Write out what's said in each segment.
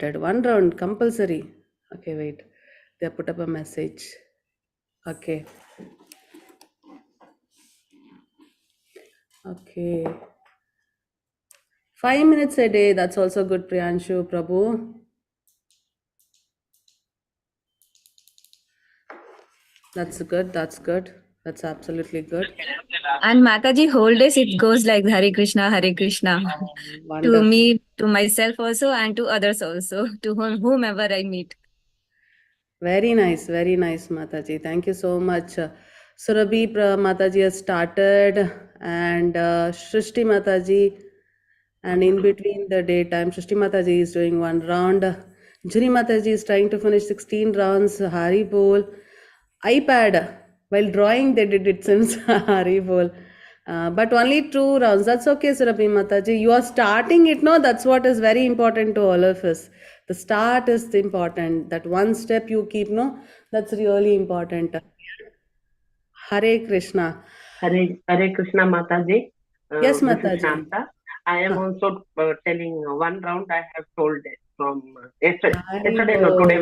One round compulsory. Okay, wait. They put up a message. Okay. Okay. 5 minutes a day. That's also good, Priyanshu Prabhu. That's good. That's good. That's absolutely good. And Mataji, whole days it goes like Hare Krishna, Hare Krishna. To Wonderful. me, to myself also, and to others also, to whomever I meet. Very nice, Mataji. Thank you so much. Surabhi Mataji has started, and Shrishti Mataji, and in between the daytime, Shrishti Mataji is doing one round. Jiri Mataji is trying to finish 16 rounds. Hari Bol. iPad. While drawing, they did it since Hari Bol. But only 2 rounds. That's okay, Surabhi Mataji. You are starting it, no? That's what is very important to all of us. The start is important. That one step you keep, no? That's really important. Hare Krishna. Hare Krishna Mataji. Yes, This is Mataji. Shanta. I am also telling one round I have told it from yesterday. Yesterday, no, today,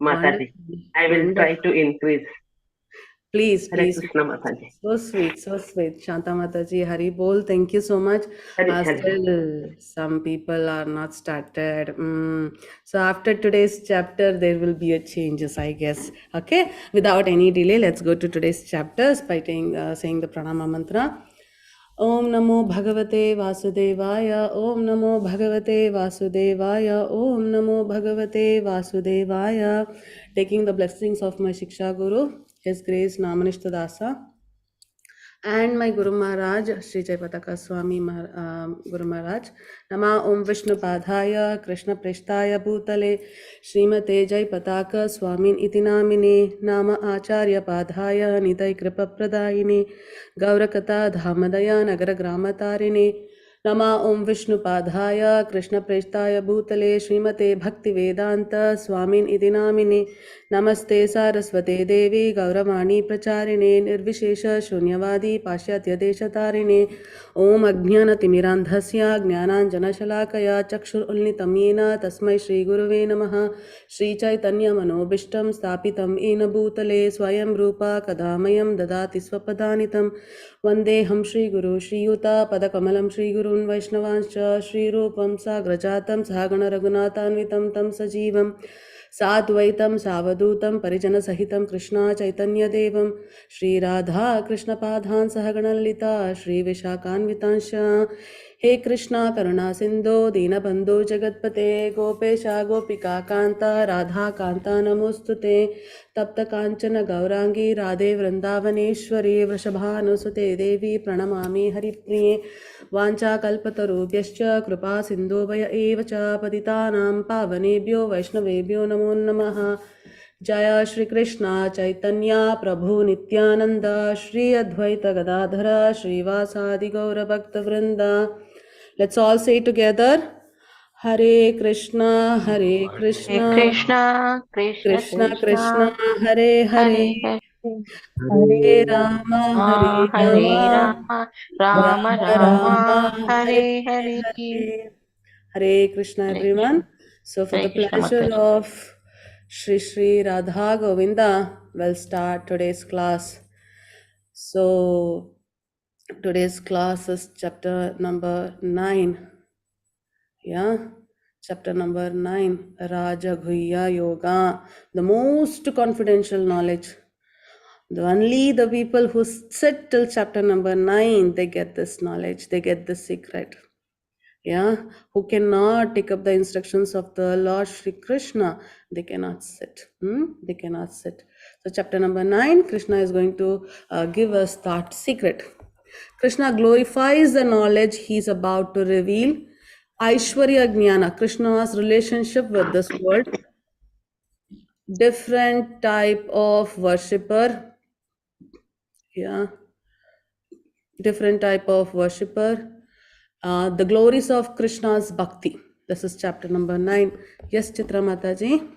Mataji. I will try to increase. Please, Hare please. Krishna Mataji. So sweet, so sweet. Shanta Mataji, Hari Bol, thank you so much. Still, some people are not started. So after today's chapter, there will be a changes, I guess. Okay, without any delay, let's go to today's chapters by saying the pranama mantra. Om Namo Bhagavate Vasudevaya. Om Namo Bhagavate Vasudevaya. Om Namo Bhagavate Vasudevaya. Taking the blessings of my Shiksha Guru, His Grace Namanishta Dasa, and my Guru Maharaj, Sri Jayapataka Swami Guru Maharaj. Nama Om Vishnu Padhaya, Krishna Preshtaya Bhutale, Srimate Jayapataka Swamin Itinamine, Nama Acharya Padhaya, Nitai Kripa Pradayine, Gaurakata Dhamadaya Nagara Gramatarine. Nama Om Vishnu Padhaya, Krishna Preshtaya Bhutale, Srimate Bhakti Vedanta Swamin Idinamine, Namaste Saraswate Devi, Gauravani Pracharine, Nirvishesha Shunyavadi Pashyatya Deshatarine, Om Ajnana Timirandhasya, Jnananjana Shalakaya, Chakshur Ulnitam Yena, Tasmai Shri Guruve Namaha, Shri Chaitanya Manobishtam, Stapitam Ena Bhutale, Swayam Rupa, Kadamayam Dadati Swapadanitam, Vandeham Shri Guru Shri Yuta, Padakamalam Shri Gurun Vaishnavancha, Shri Rupam Sagrajatam, Sahagana Raghunatanvitam Tam Sajivam, Sadvaitam Savadutam Parijana Sahitam Krishna Chaitanya Devam, Shri Radha Krishna Padhan Sahaganalita, Shri Vishakanvitansha, He Krishna Karuna Sindhu Dinabandhu Jagatpate, Gopesha Gopika Kanta Radha Kanta Namostute, Tapta Kanchana Gaurangi Radhe Vrindavaneshwari Vrishabhanusute Devi Pranamami Haripriye, Vancha Kalpatarubhyascha Kripa Sindhubhaya Evacha Patitanam Pavanebhyo Vaishnavebhyo Namo Namaha. Jaya Shri Krishna Chaitanya Prabhu Nityananda Shri Advaita Gadadhara Shri Vasadi Gaura Bhakta Vrinda. Let's all say together, Hare Krishna, Hare Krishna, Krishna, Krishna Krishna, Hare Hare, Hare Rama, Hare Rama, Rama Rama, Hare Hare. Hare Krishna, everyone. So, for Hare the Krishna, pleasure Mataji. of Shri Shri Radha Govinda, we'll start today's class. So, today's class is chapter number 9. Yeah, chapter number 9, Raja Guhya Yoga, the most confidential knowledge. Only the people who sit till chapter number 9, they get this knowledge, they get the secret. Yeah, who cannot take up the instructions of the Lord Shri Krishna, they cannot sit. They cannot sit. So, chapter number 9, Krishna is going to give us that secret. Krishna glorifies the knowledge he is about to reveal. Aishwarya Jnana, Krishna's relationship with this world. Different type of worshipper. Yeah, different type of worshipper. The glories of Krishna's bhakti. This is chapter number 9. Yes, Chitra Mataji.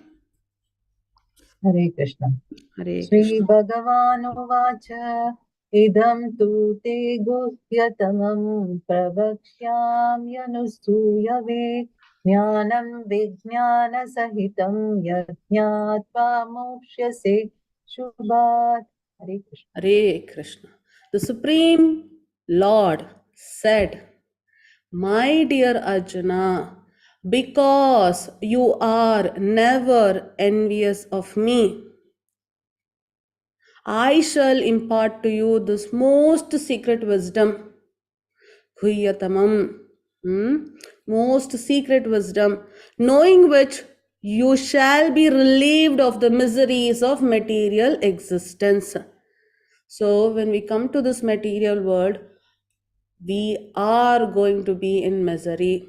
Hare Krishna. Hare Shri Krishna. Bhagavan Vacha Idam tu te guhyatamam pravakshyam yanusuyave ज्ञानं विज्ञानसहितं यज्ञात्वा मोक्ष्यसे शुभात् हरे Krishna Hare Krishna. The Supreme Lord said, my dear Arjuna, because you are never envious of me, I shall impart to you this most secret wisdom, Guhyatamam, most secret wisdom, knowing which you shall be relieved of the miseries of material existence. So, when we come to this material world, we are going to be in misery.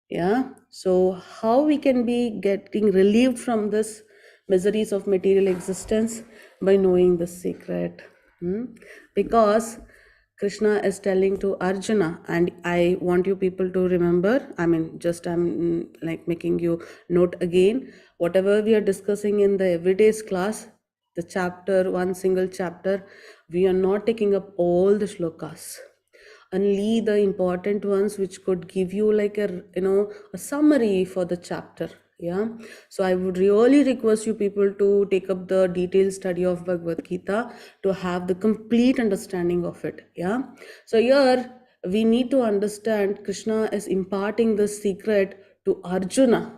Yeah. So, how we can be getting relieved from this miseries of material existence? By knowing the secret. Because Krishna is telling to Arjuna, and I want you people to remember. I mean, just I'm like making you note again. Whatever we are discussing in the everyday's class, the chapter, one single chapter, we are not taking up all the shlokas, only the important ones which could give you like a summary for the chapter. Yeah, so I would really request you people to take up the detailed study of Bhagavad Gita to have the complete understanding of it. Yeah, so here we need to understand Krishna is imparting this secret to Arjuna.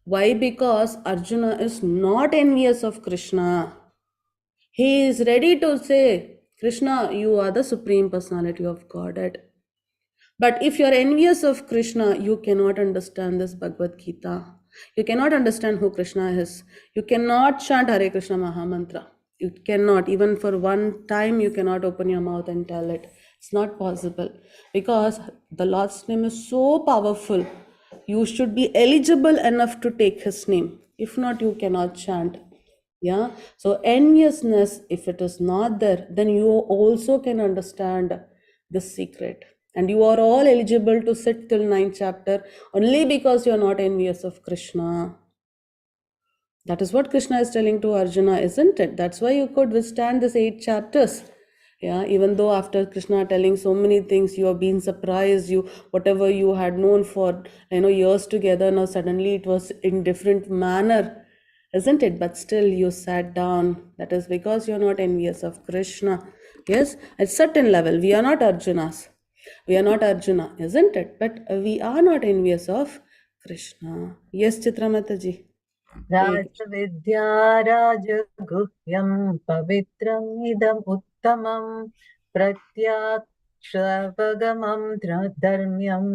Why? Because Arjuna is not envious of Krishna. He is ready to say, Krishna, you are the Supreme Personality of Godhead. But if you are envious of Krishna, you cannot understand this Bhagavad Gita. You cannot understand who Krishna is. You cannot chant Hare Krishna Mahamantra. You cannot, even for one time, you cannot open your mouth and tell it. It's not possible because the Lord's name is so powerful. You should be eligible enough to take His name. If not, you cannot chant. Yeah. So enviousness, if it is not there, then you also can understand the secret. And you are all eligible to sit till 9th chapter only because you are not envious of Krishna. That is what Krishna is telling to Arjuna, isn't it? That's why you could withstand this 8 chapters. Yeah, even though after Krishna telling so many things, you have been surprised, you whatever you had known for years together, now suddenly it was in different manner, isn't it? But still you sat down. That is because you're not envious of Krishna. Yes, at certain level, we are not Arjunas. We are not Arjuna, isn't it? But we are not envious of Krishna. Yes, Chitramataji. राजविद्या राजगुह्यं पवित्रम् इदम् उत्तमम् प्रत्याक्षवगमं धर्म्यं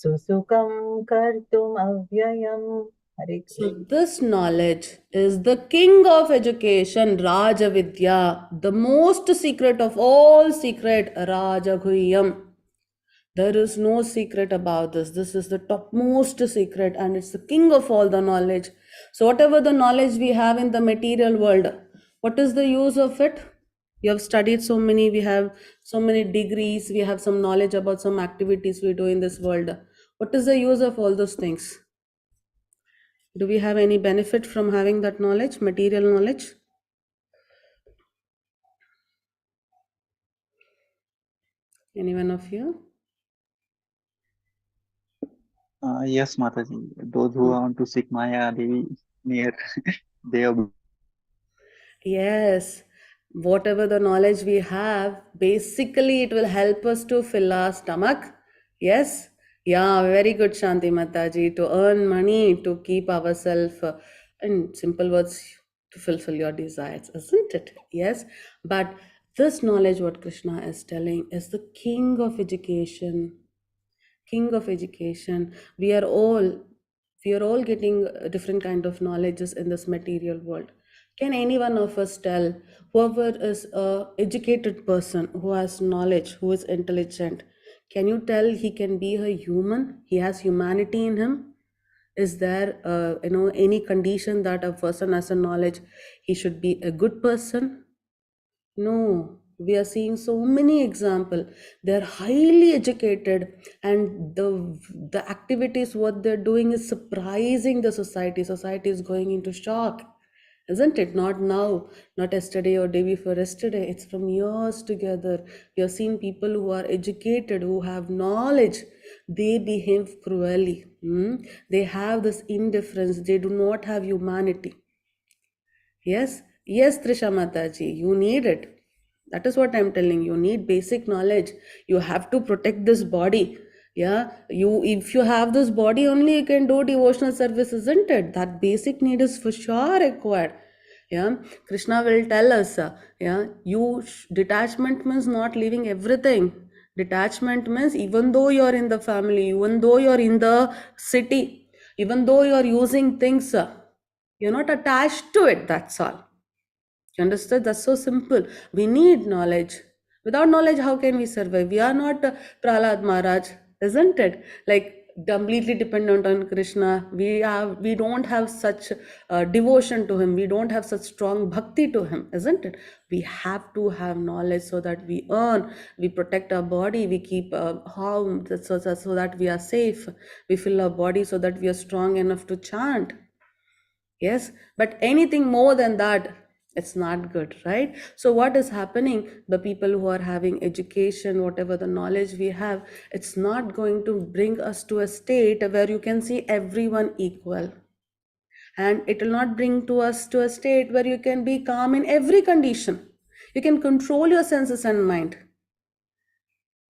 सुसुखं कर्तुम् अव्ययम् हरे So Krishna this knowledge is the king of education, Raja Vidya, the most secret of all secret, Raja Guhyam. There is no secret about this. This is the topmost secret and it's the king of all the knowledge. So whatever the knowledge we have in the material world, what is the use of it? You have studied so many, we have so many degrees, we have some knowledge about some activities we do in this world. What is the use of all those things? Do we have any benefit from having that knowledge, material knowledge? Any one of you? Yes, Mataji. Those who want to seek Maya Devi near, they are. Yes. Whatever the knowledge we have, basically it will help us to fill our stomach. Yes. Yeah, very good, Shanti Mataji. To earn money, to keep ourselves, in simple words, to fulfill your desires, isn't it? Yes. But this knowledge, what Krishna is telling, is the king of education. King of education. We are all getting different kind of knowledges in this material world. Can any one of us tell, whoever is a educated person who has knowledge, who is intelligent, can you tell he can be a human? He has humanity in him? Is there any condition that a person has a knowledge he should be a good person? No, we are seeing so many example. They're highly educated, and the activities what they're doing is surprising the society. Society is going into shock, isn't it? Not now, not yesterday or day before yesterday. It's from years together. We have seen people who are educated, who have knowledge, they behave cruelly. They have this indifference. They do not have humanity. Yes, yes, Trisha Mataji, you need it. That is what I'm telling you. You need basic knowledge. You have to protect this body. Yeah, if you have this body only, you can do devotional service, isn't it? That basic need is for sure required. Yeah, Krishna will tell us. Detachment means not leaving everything. Detachment means even though you're in the family, even though you're in the city, even though you're using things. You're not attached to it, that's all. You understand? That's so simple. We need knowledge. Without knowledge, how can we survive? We are not Prahlad Maharaj, isn't it? Like completely dependent on Krishna. We don't have such devotion to him. We don't have such strong bhakti to him, isn't it? We have to have knowledge so that we earn, we protect our body, we keep harm so that we are safe. We fill our body so that we are strong enough to chant. Yes, but anything more than that, it's not good, right? So what is happening? The people who are having education, whatever the knowledge we have, it's not going to bring us to a state where you can see everyone equal. And it will not bring to us to a state where you can be calm in every condition. You can control your senses and mind.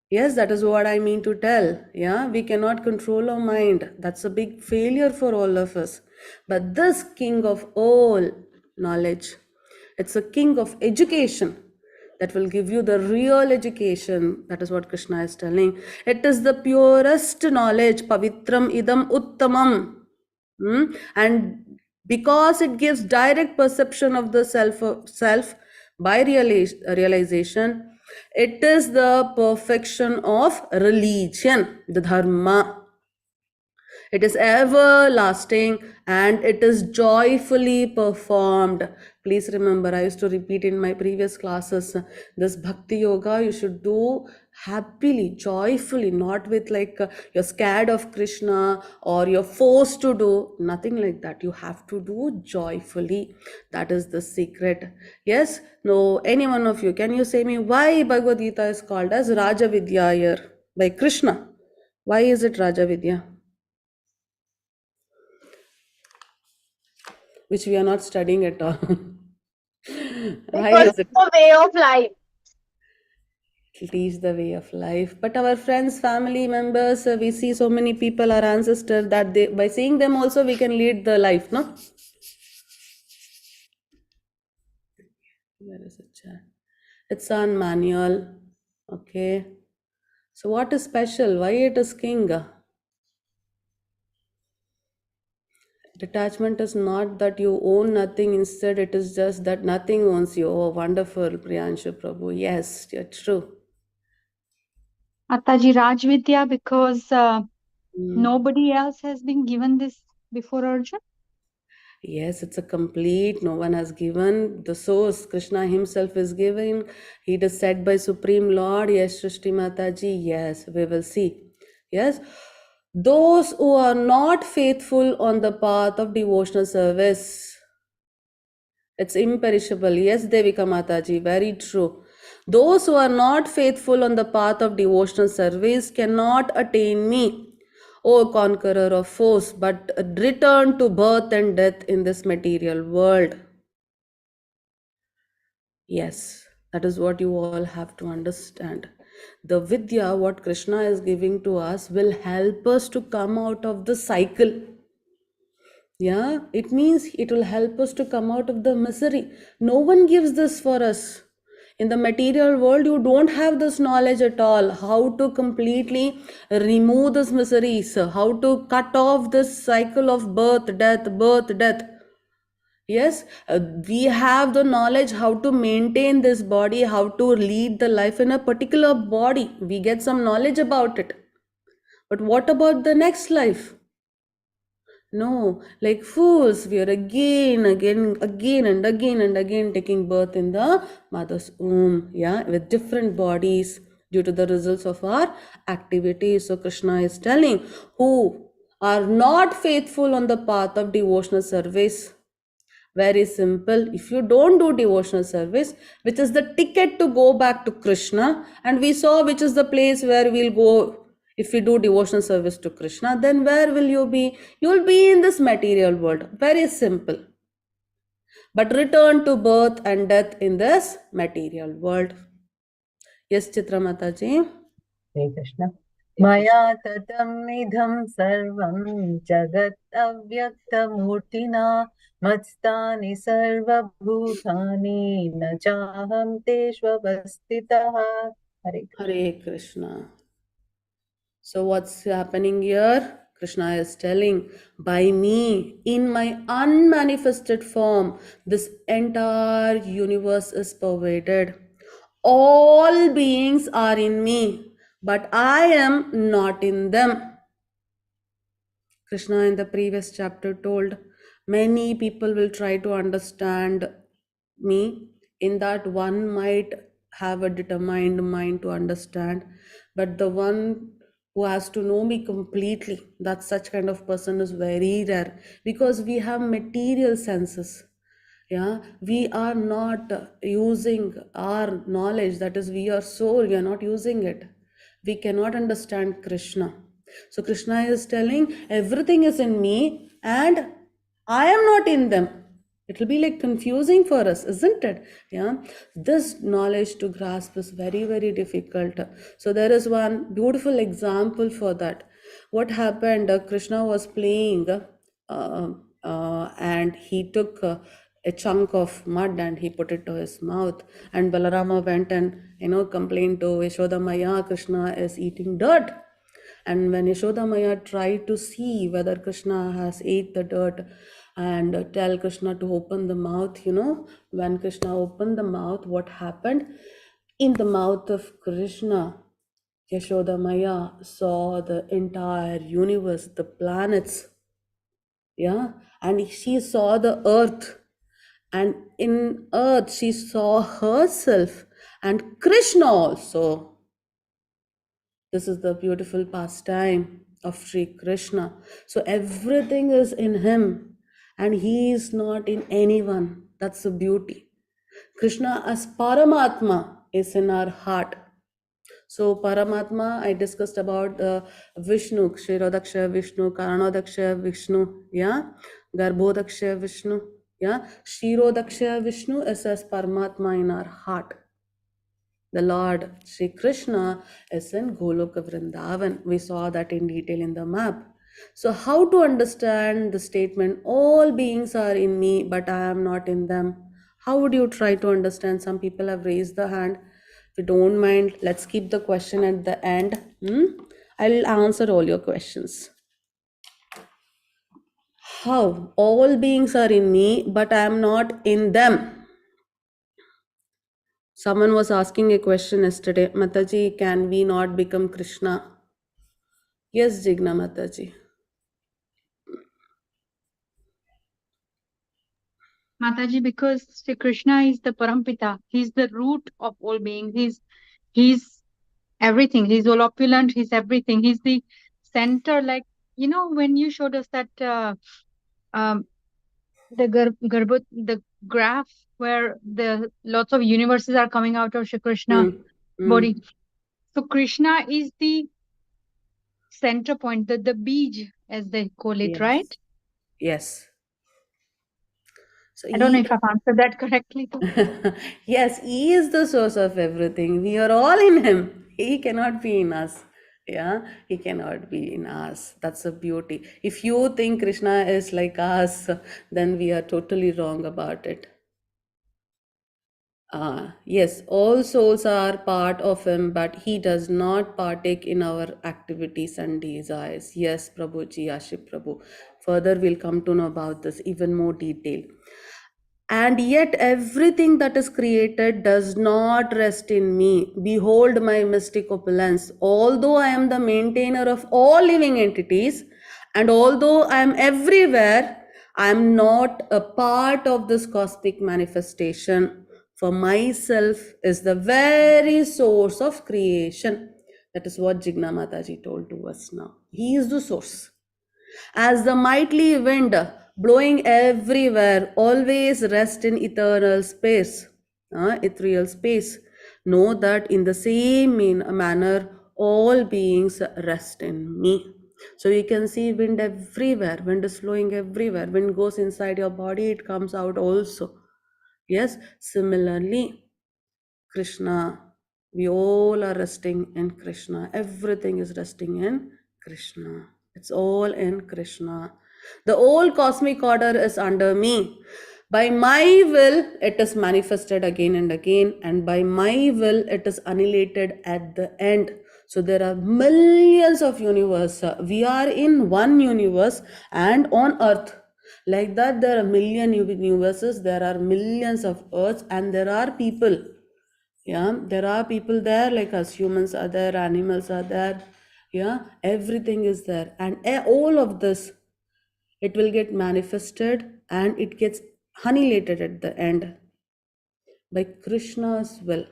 Yes, that is what I mean to tell. Yeah, we cannot control our mind. That's a big failure for all of us. But this king of all knowledge, it's a king of education that will give you the real education. That is what Krishna is telling. It is the purest knowledge. Pavitram idam uttamam. And because it gives direct perception of the self by realization, it is the perfection of religion, the dharma. It is everlasting and it is joyfully performed. Please remember, I used to repeat in my previous classes, this bhakti yoga you should do happily, joyfully, not with like you're scared of Krishna or you're forced to do, nothing like that. You have to do joyfully. That is the secret. Yes, no, any one of you, can you say me why Bhagavad Gita is called as Raja Vidya here by Krishna? Why is it Raja Vidya? Which we are not studying at all. Why Because is it? the way of life. Teach the way of life. But our friends, family members, we see so many people, our ancestors, that they, by seeing them also we can lead the life, no? Where is it? It's on manual. Okay. So what is special? Why it is king? Detachment is not that you own nothing, instead it is just that nothing owns you. Oh, wonderful, Priyanshu Prabhu. Yes, you're true. Mataji Rajvidya, because nobody else has been given this before Arjun? Yes, it's a complete, no one has given. The source, Krishna himself is giving. It is said by Supreme Lord. Yes, Srishti Mataji. Yes, we will see. Yes, those who are not faithful on the path of devotional service, it's imperishable. Yes, Devika Mataji, very true. Those who are not faithful on the path of devotional service cannot attain me, O conqueror of foes, but return to birth and death in this material world. Yes, that is what you all have to understand. The Vidya, what Krishna is giving to us, will help us to come out of the cycle. Yeah, it means it will help us to come out of the misery. No one gives this for us. In the material world, you don't have this knowledge at all. How to completely remove this miseries, how to cut off this cycle of birth, death. Yes, we have the knowledge how to maintain this body, how to lead the life in a particular body. We get some knowledge about it. But what about the next life? No, like fools, we are again and again taking birth in the mother's womb, yeah, with different bodies due to the results of our activities. So Krishna is telling, who are not faithful on the path of devotional service. Very simple. If you don't do devotional service, which is the ticket to go back to Krishna, and we saw which is the place where we'll go If you do devotional service to Krishna, then where will you be? You'll be in this material world. Very simple. But return to birth and death in this material world. Yes, Chitra Mataji. Hare Krishna. Maya tatam idham sarvam jagat avyaktamurtina matstani sarva bhutani na chaham teshvavastitah. Hare Krishna. Hare Krishna. So what's happening here? Krishna is telling, by me, in my unmanifested form, this entire universe is pervaded. All beings are in me, but I am not in them. Krishna in the previous chapter told, many people will try to understand me. In that, one might have a determined mind to understand, but the one who has to know me completely, that such kind of person is very rare, because we have material senses. Yeah, we are not using our knowledge, that is, we are soul, we are not using it. We cannot understand Krishna. So Krishna is telling, everything is in me and I am not in them. It will be like confusing for us, isn't it? Yeah, this knowledge to grasp is very, very difficult. So there is one beautiful example for that. What happened? Krishna was playing, and he took a chunk of mud and he put it to his mouth. And Balarama went and complained to Yashoda Maya, Krishna is eating dirt. And when Yashoda Maya tried to see whether Krishna has ate the dirt and tell Krishna to open the mouth, when Krishna opened the mouth, what happened? In the mouth of Krishna, Yashoda Maya saw the entire universe, the planets. Yeah, and she saw the earth. And in earth, she saw herself and Krishna also. This is the beautiful pastime of Sri Krishna. So everything is in him and he is not in anyone. That's the beauty. Krishna as Paramatma is in our heart. So Paramatma, I discussed about Vishnu, Kshirodaksha Vishnu, Karanodaksha Vishnu, yeah, Garbhodaksha Vishnu, yeah, Kshirodaksha Vishnu is as Paramatma in our heart. The Lord Sri Krishna is in Goloka Vrindavan. We saw that in detail in the map. So how to understand the statement, all beings are in me, but I am not in them? How would you try to understand? Some people have raised the hand. If you don't mind, let's keep the question at the end. I'll answer all your questions. How? All beings are in me, but I am not in them. Someone was asking a question yesterday, Mataji, can we not become Krishna? Yes, Jigna Mataji. Mataji, because Sri Krishna is the Parampita. He's the root of all beings. He's everything. He's all opulent. He's everything. He's the center. Like, when you showed us that the graph where the lots of universes are coming out of Shri Krishna body. So Krishna is the center point, the bij, as they call it, Yes. right? Yes. So I don't know if I've answered that correctly. Yes, he is the source of everything. We are all in him. He cannot be in us. Yeah, he cannot be in us. That's the beauty. If you think Krishna is like us, then we are totally wrong about it. Yes, all souls are part of him, but he does not partake in our activities and desires. Yes, Prabhuji, Aship Prabhu. Further, we'll come to know about this even more detail. And yet everything that is created does not rest in me. Behold my mystic opulence. Although I am the maintainer of all living entities, and although I am everywhere, I am not a part of this cosmic manifestation. For myself is the very source of creation. That is what Jigna Mataji told to us now. He is the source. As the mighty wind blowing everywhere, always rest in eternal space, ethereal space. Know that in the same manner, All beings rest in me. So you can see wind everywhere. Wind is flowing everywhere. Wind goes inside your body, it comes out also. Yes, similarly, Krishna, we all are resting in Krishna. Everything is resting in Krishna. It's all in Krishna. The whole cosmic order is under me. By my will, it is manifested again and again, and by my will, it is annihilated at the end. So there are millions of universes. We are in one universe and on earth. Like that, there are million universes, there are millions of earths, and there are people. Yeah, there are people there, like us. Humans are there, animals are there. Yeah, everything is there, and all of this, it will get manifested and it gets annihilated at the end by Krishna's will.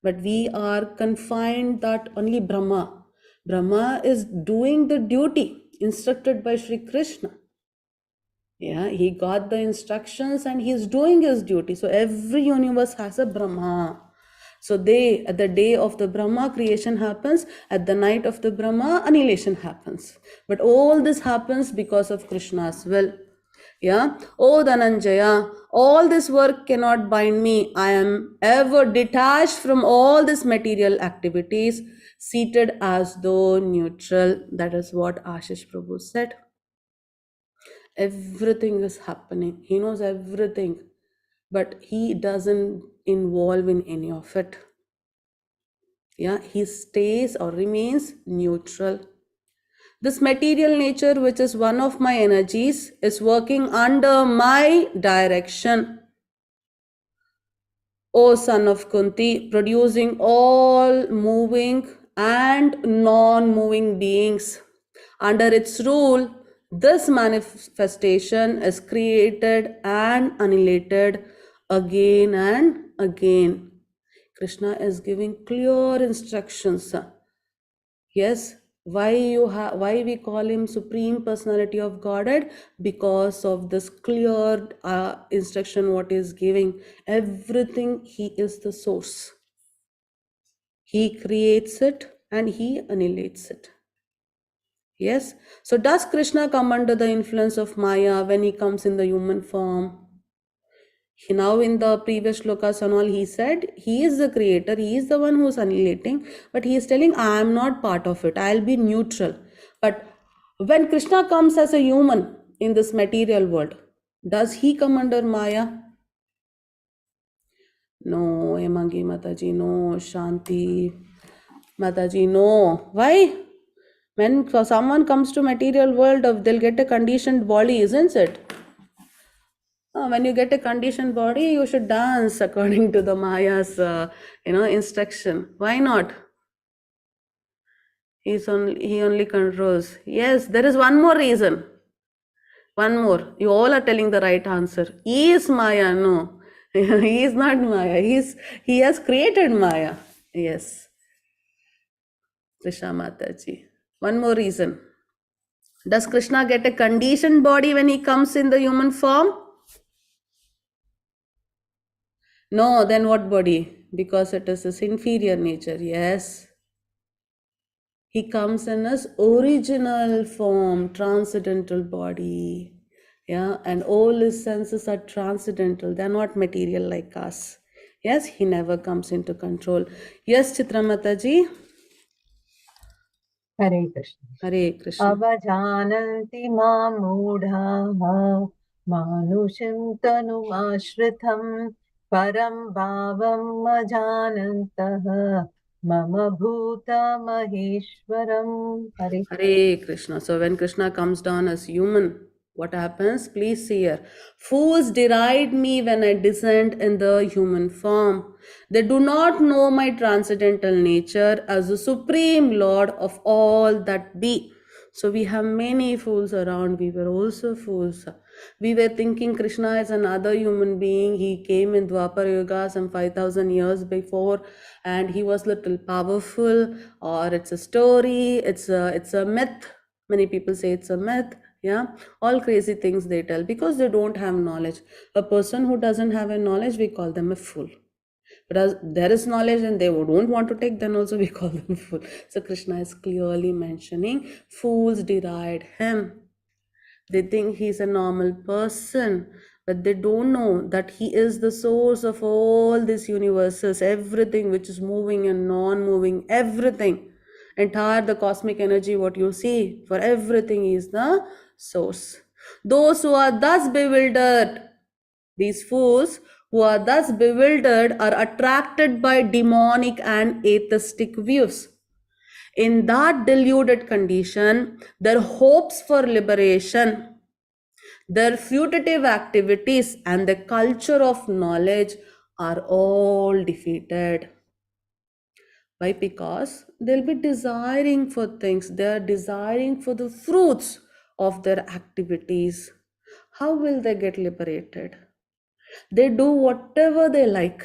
But we are confined that only Brahma is doing the duty instructed by Sri Krishna. Yeah, he got the instructions and he's doing his duty. So every universe has a Brahma. So at the day of the Brahma, creation happens. At the night of the Brahma, annihilation happens. But all this happens because of Krishna's will. Yeah. Oh Dhananjaya, all this work cannot bind me. I am ever detached from all these material activities, seated as though neutral. That is what Ashish Prabhu said. Everything is happening. He knows everything, but he doesn't involve in any of it. Yeah, he stays or remains neutral. This material nature, which is one of my energies, is working under my direction. O son of Kunti, producing all moving and non-moving beings. Under its rule, this manifestation is created and annihilated again and again. Krishna is giving clear instructions. Yes, why we call him Supreme Personality of Godhead? Because of this clear instruction what he is giving. Everything, he is the source. He creates it and he annihilates it. Yes. So does Krishna come under the influence of Maya when he comes in the human form? Now in the previous shlokas and all, he said he is the creator, he is the one who is annihilating, but he is telling I am not part of it, I'll be neutral. But when Krishna comes as a human in this material world, does he come under Maya? No, Emangi Mataji, no, Shanti Mataji, no. Why? When someone comes to material world, they'll get a conditioned body, isn't it? When you get a conditioned body, you should dance according to the Maya's, instruction. Why not? He only controls. Yes, there is one more reason. One more. You all are telling the right answer. He is Maya. No, he is not Maya. He has created Maya. Yes, Krishna Mataji. One more reason. Does Krishna get a conditioned body when he comes in the human form? No, then what body? Because it is his inferior nature. Yes. He comes in his original form, transcendental body. Yeah, and all his senses are transcendental. They're not material like us. Yes, he never comes into control. Yes, Chitramataji. Hare Krishna. Hare Krishna. Avajananti mam mudhaha manushim tanumashritam param bhavam ajanantah mama bhuta maheshwaram. Hare Krishna. So when Krishna comes down as human, what happens? Please see here. Fools deride me when I descend in the human form. They do not know my transcendental nature as the supreme Lord of all that be. So we have many fools around. We were also fools. We were thinking Krishna is another human being. He came in Dwapar Yuga some 5,000 years before, and he was little powerful, or it's a story, it's a myth. Many people say it's a myth. Yeah, all crazy things they tell because they don't have knowledge. A person who doesn't have a knowledge, we call them a fool. But as there is knowledge and they don't want to take, then also we call them fool. So Krishna is clearly mentioning fools deride him. They think he's a normal person, but they don't know that he is the source of all these universes, everything which is moving and non-moving, everything. Entire the cosmic energy, what you see, for everything is the source. Those who are thus bewildered, these fools who are thus bewildered are attracted by demonic and atheistic views. In that deluded condition, their hopes for liberation, their fruitive activities, and the culture of knowledge are all defeated. Why? Because they'll be desiring for things, they are desiring for the fruits of their activities. How will they get liberated? They do whatever they like,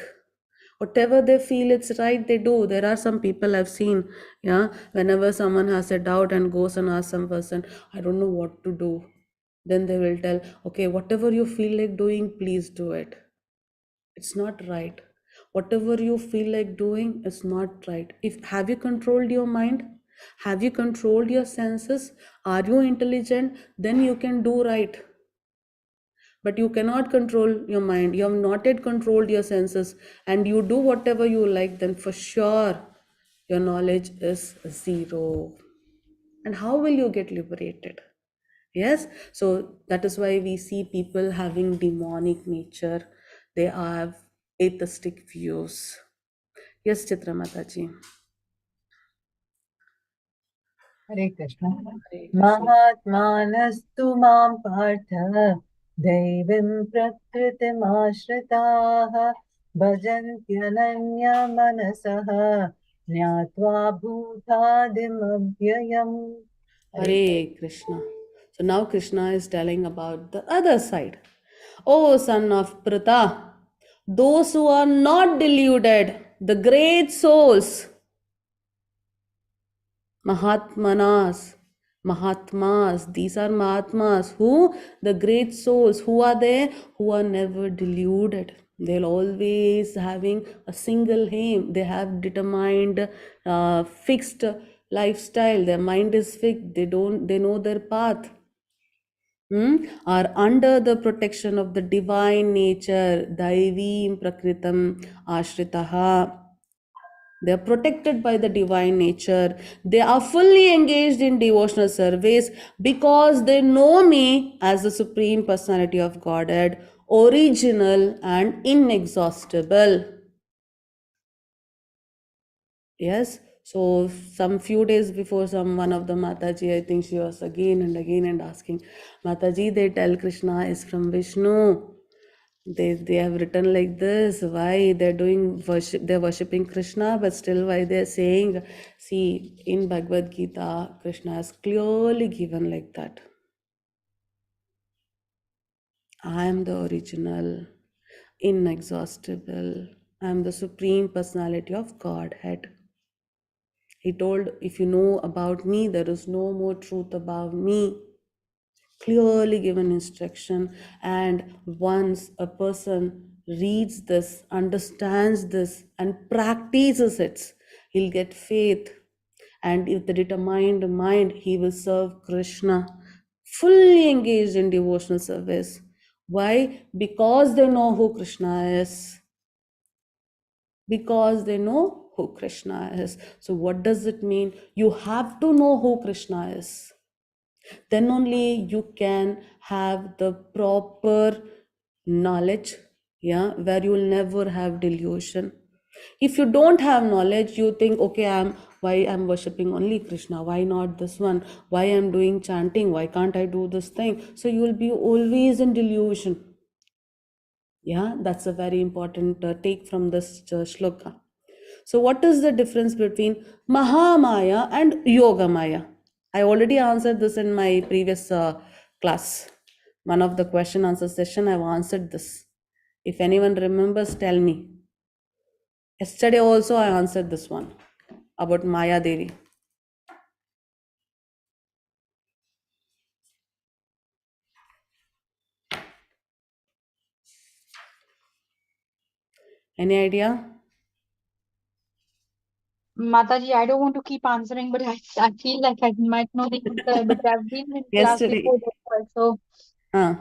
whatever they feel it's right, they do. There are some people I've seen, yeah, whenever someone has a doubt and goes and asks some person, I don't know what to do, then they will tell, okay, whatever you feel like doing, please do it. It's not right. Whatever you feel like doing is not right. If have you controlled your mind, have you controlled your senses, are you intelligent, then you can do right. But you cannot control your mind, you have not yet controlled your senses, and you do whatever you like, then for sure your knowledge is zero. And how will you get liberated? Yes, so that is why we see people having demonic nature, they have atheistic views. Yes, Chitra Mataji. Hare Krishna. Hare Krishna. महात्मानस्तु मां पार्थ दैवीं प्रकृतिमाश्रिताः भजन्त्यनन्यमनसः ज्ञात्वा भूतादिमव्ययम्. Hare Krishna. So now Krishna is telling about the other side. O son of Prita, those who are not deluded, the great souls, Mahatmanas, Mahatmas, these are Mahatmas. Who? The great souls. Who are they? Who are never deluded. They'll always having a single aim. They have determined, fixed lifestyle. Their mind is fixed. They know their path. Are under the protection of the divine nature, Daivim Prakritam Ashritaha. They are protected by the divine nature. They are fully engaged in devotional service because they know me as the Supreme Personality of Godhead, original and inexhaustible. Yes. So some few days before, some one of the Mataji, I think she was again and asking, Mataji, they tell Krishna is from Vishnu. They have written like this. Why they're doing worship? They're worshipping Krishna, but still, why they're saying? See, in Bhagavad Gita, Krishna has clearly given like that. I am the original, inexhaustible. I am the Supreme Personality of Godhead. He told, if you know about me, there is no more truth about me. Clearly given instruction. And once a person reads this, understands this, and practices it, he'll get faith. And with the determined mind, he will serve Krishna, fully engaged in devotional service. Why? Because they know who Krishna is. Because they know who Krishna is. So what does it mean? You have to know who Krishna is. Then only you can have the proper knowledge, yeah, where you will never have delusion. If you don't have knowledge, you think, okay, why I'm worshipping only Krishna, why not this one, why I'm doing chanting, why can't I do this thing? So you will be always in delusion. Yeah, that's a very important take from this shloka. So what is the difference between Mahamaya and Yogamaya? I already answered this in my previous class. One of the question answer session, I've answered this. If anyone remembers, tell me. Yesterday also I answered this one about Maya Devi. Any idea? Mataji, I don't want to keep answering, but I feel like I might know the answer, but I've been in class Yesterday. before that also. Uh,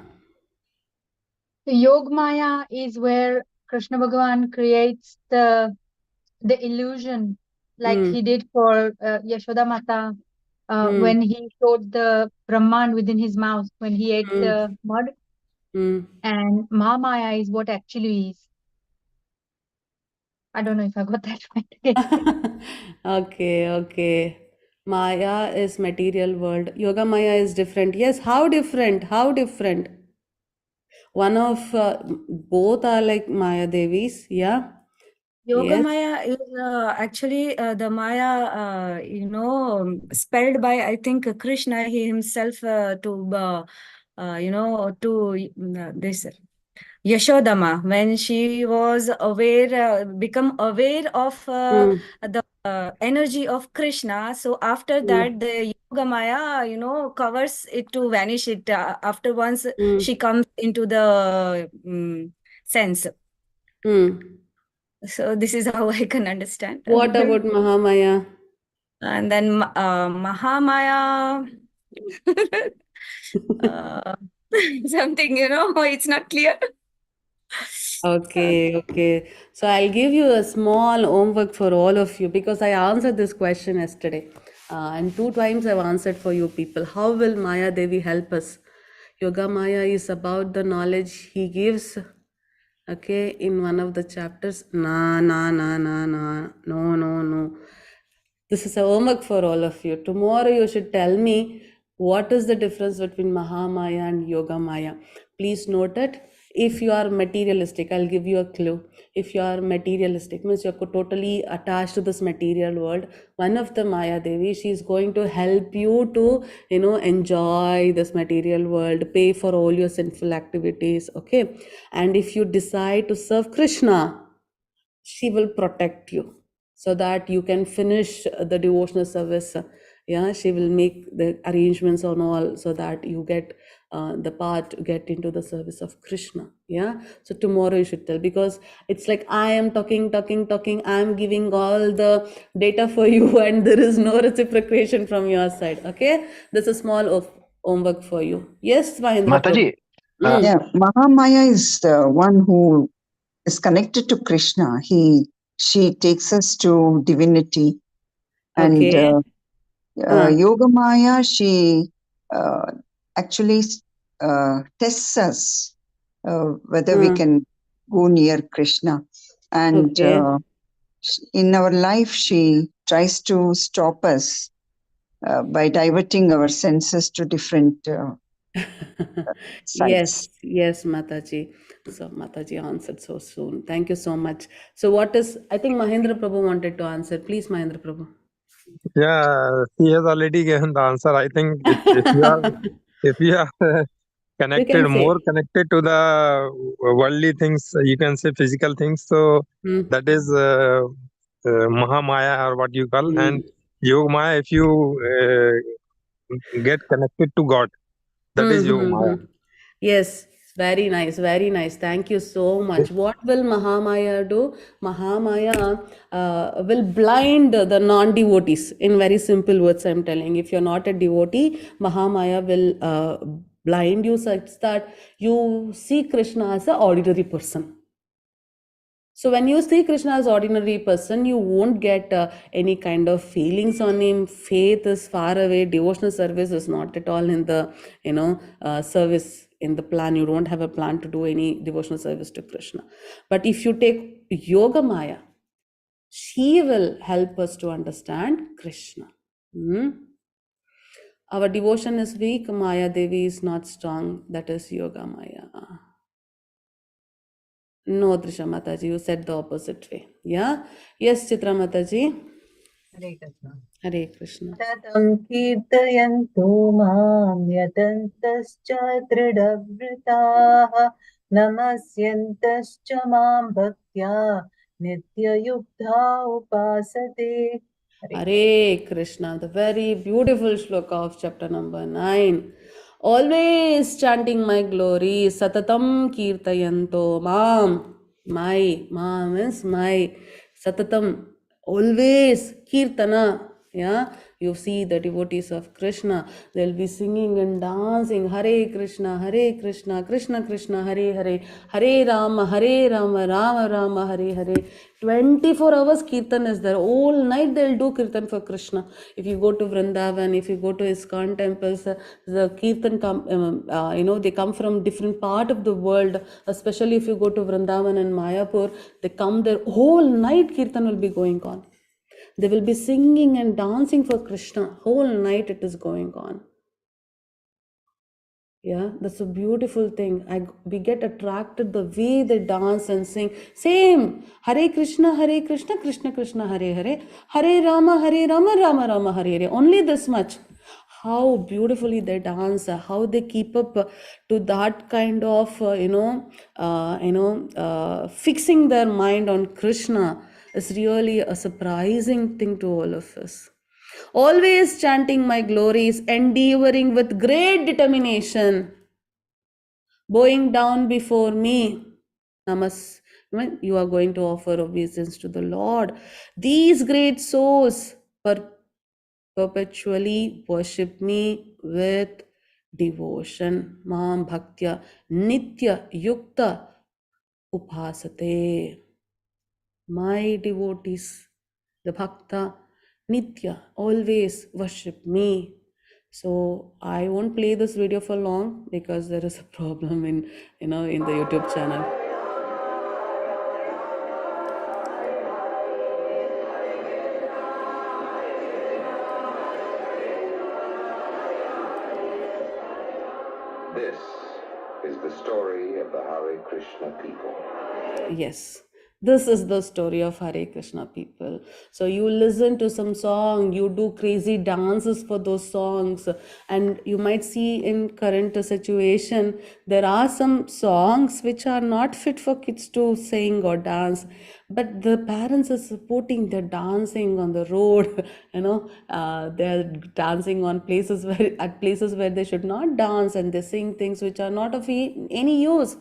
Yog Maya is where Krishna Bhagavan creates the illusion, like he did for Yashoda Mata when he showed the Brahman within his mouth when he ate the mud. And Mahamaya is what actually is. I don't know if I got that right. Okay. Maya is material world. Yoga Maya is different. Yes, how different? How different? One of both are like Maya Devis. Yeah. Yoga Yes. Maya is actually the Maya, spelled by, I think, Krishna, he himself this Yashodama, when she was become aware of the energy of Krishna. So after that, the Yoga Maya, covers it to vanish it after once she comes into the sense. So this is how I can understand. What about Mahamaya? And then Mahamaya, something, it's not clear. Okay. So I'll give you a small homework for all of you because I answered this question yesterday. And 2 times I've answered for you people. How will Maya Devi help us? Yoga Maya is about the knowledge he gives. Okay, in one of the chapters. No. This is a homework for all of you. Tomorrow you should tell me what is the difference between Mahamaya and Yoga Maya. Please note it. If you are materialistic, I'll give you a clue. If you are materialistic, means you're totally attached to this material world. One of the Maya Devi, she's going to help you to, enjoy this material world, pay for all your sinful activities. Okay. And if you decide to serve Krishna, she will protect you so that you can finish the devotional service. Yeah, she will make the arrangements on all so that you get the path to get into the service of Krishna. Yeah, so tomorrow you should tell, because it's like I am talking, I'm giving all the data for you and there is no reciprocation from your side. Okay, that's a small homework for you. Yes, Mahendra Prabhu. Mataji, yeah, Mahamaya is the one who is connected to Krishna. She takes us to divinity, and Okay. Yoga Maya, she actually tests us whether we can go near Krishna, and Okay. in our life she tries to stop us by diverting our senses to different sites. Yes, Mataji. So Mataji answered so soon. Thank you so much. So I think Mahendra Prabhu wanted to answer. Please, Mahendra Prabhu. Yeah, he has already given the answer. I think if you are more connected to the worldly things, you can say physical things. So that is Mahamaya, or what you call, and Yoga Maya. If you get connected to God, that is Yoga Maya. Yes, very nice, very nice. Thank you so much. What will Mahamaya do? Mahamaya will blind the non-devotees. In very simple words, I'm telling. If you're not a devotee, Mahamaya will blind you such that you see Krishna as an ordinary person. So when you see Krishna as ordinary person, you won't get any kind of feelings on him. Faith is far away. Devotional service is not at all in the service in the plan. You don't have a plan to do any devotional service to Krishna. But if you take Yoga Maya, she will help us to understand Krishna. Our devotion is weak. Maya Devi is not strong. That is Yoga Maya. No, Trisha Mataji, you said the opposite way. Yeah? Yes, Chitra Mataji. Hare Krishna. Hare Krishna. Tatam kirtayantu mam yatantascha dridavritah namasyantascha mam bhaktya nityayukta upasate. Hare Krishna, the very beautiful shloka of chapter number 9. Always chanting my glory, Satatam Kirtayanto Mam. My, Ma means my, Satatam. Always Kirtana. Yeah, you see the devotees of Krishna, they'll be singing and dancing Hare Krishna, Krishna Krishna, Hare Hare, Hare Rama, Rama Rama, Hare Hare. 24 hours Kirtan is there. All night they'll do Kirtan for Krishna. If you go to Vrindavan, if you go to ISKCON temples, the Kirtan they come from different part of the world. Especially if you go to Vrindavan and Mayapur, they come there. Whole night Kirtan will be going on. They will be singing and dancing for Krishna. Whole night it is going on. Yeah, that's a beautiful thing. We get attracted the way they dance and sing. Same. Hare Krishna, Krishna Krishna, Hare Hare. Hare Rama, Rama Rama, Hare Hare. Only this much. How beautifully they dance, how they keep up to that kind of, fixing their mind on Krishna is really a surprising thing to all of us. Always chanting my glories, endeavoring with great determination, bowing down before me. Namas, you are going to offer obeisance to the Lord. These great souls perpetually worship me with devotion. Mam bhaktya nitya yukta upasate. My devotees, the bhakta, nitya, always worship me. So I won't play this video for long because there is a problem in the YouTube channel. This is the story of the Hare Krishna people. Yes. This is the story of Hare Krishna people. So you listen to some song, you do crazy dances for those songs, and you might see in current situation, there are some songs which are not fit for kids to sing or dance, but the parents are supporting, they're dancing on the road, they're dancing on places where they should not dance, and they sing things which are not of any use.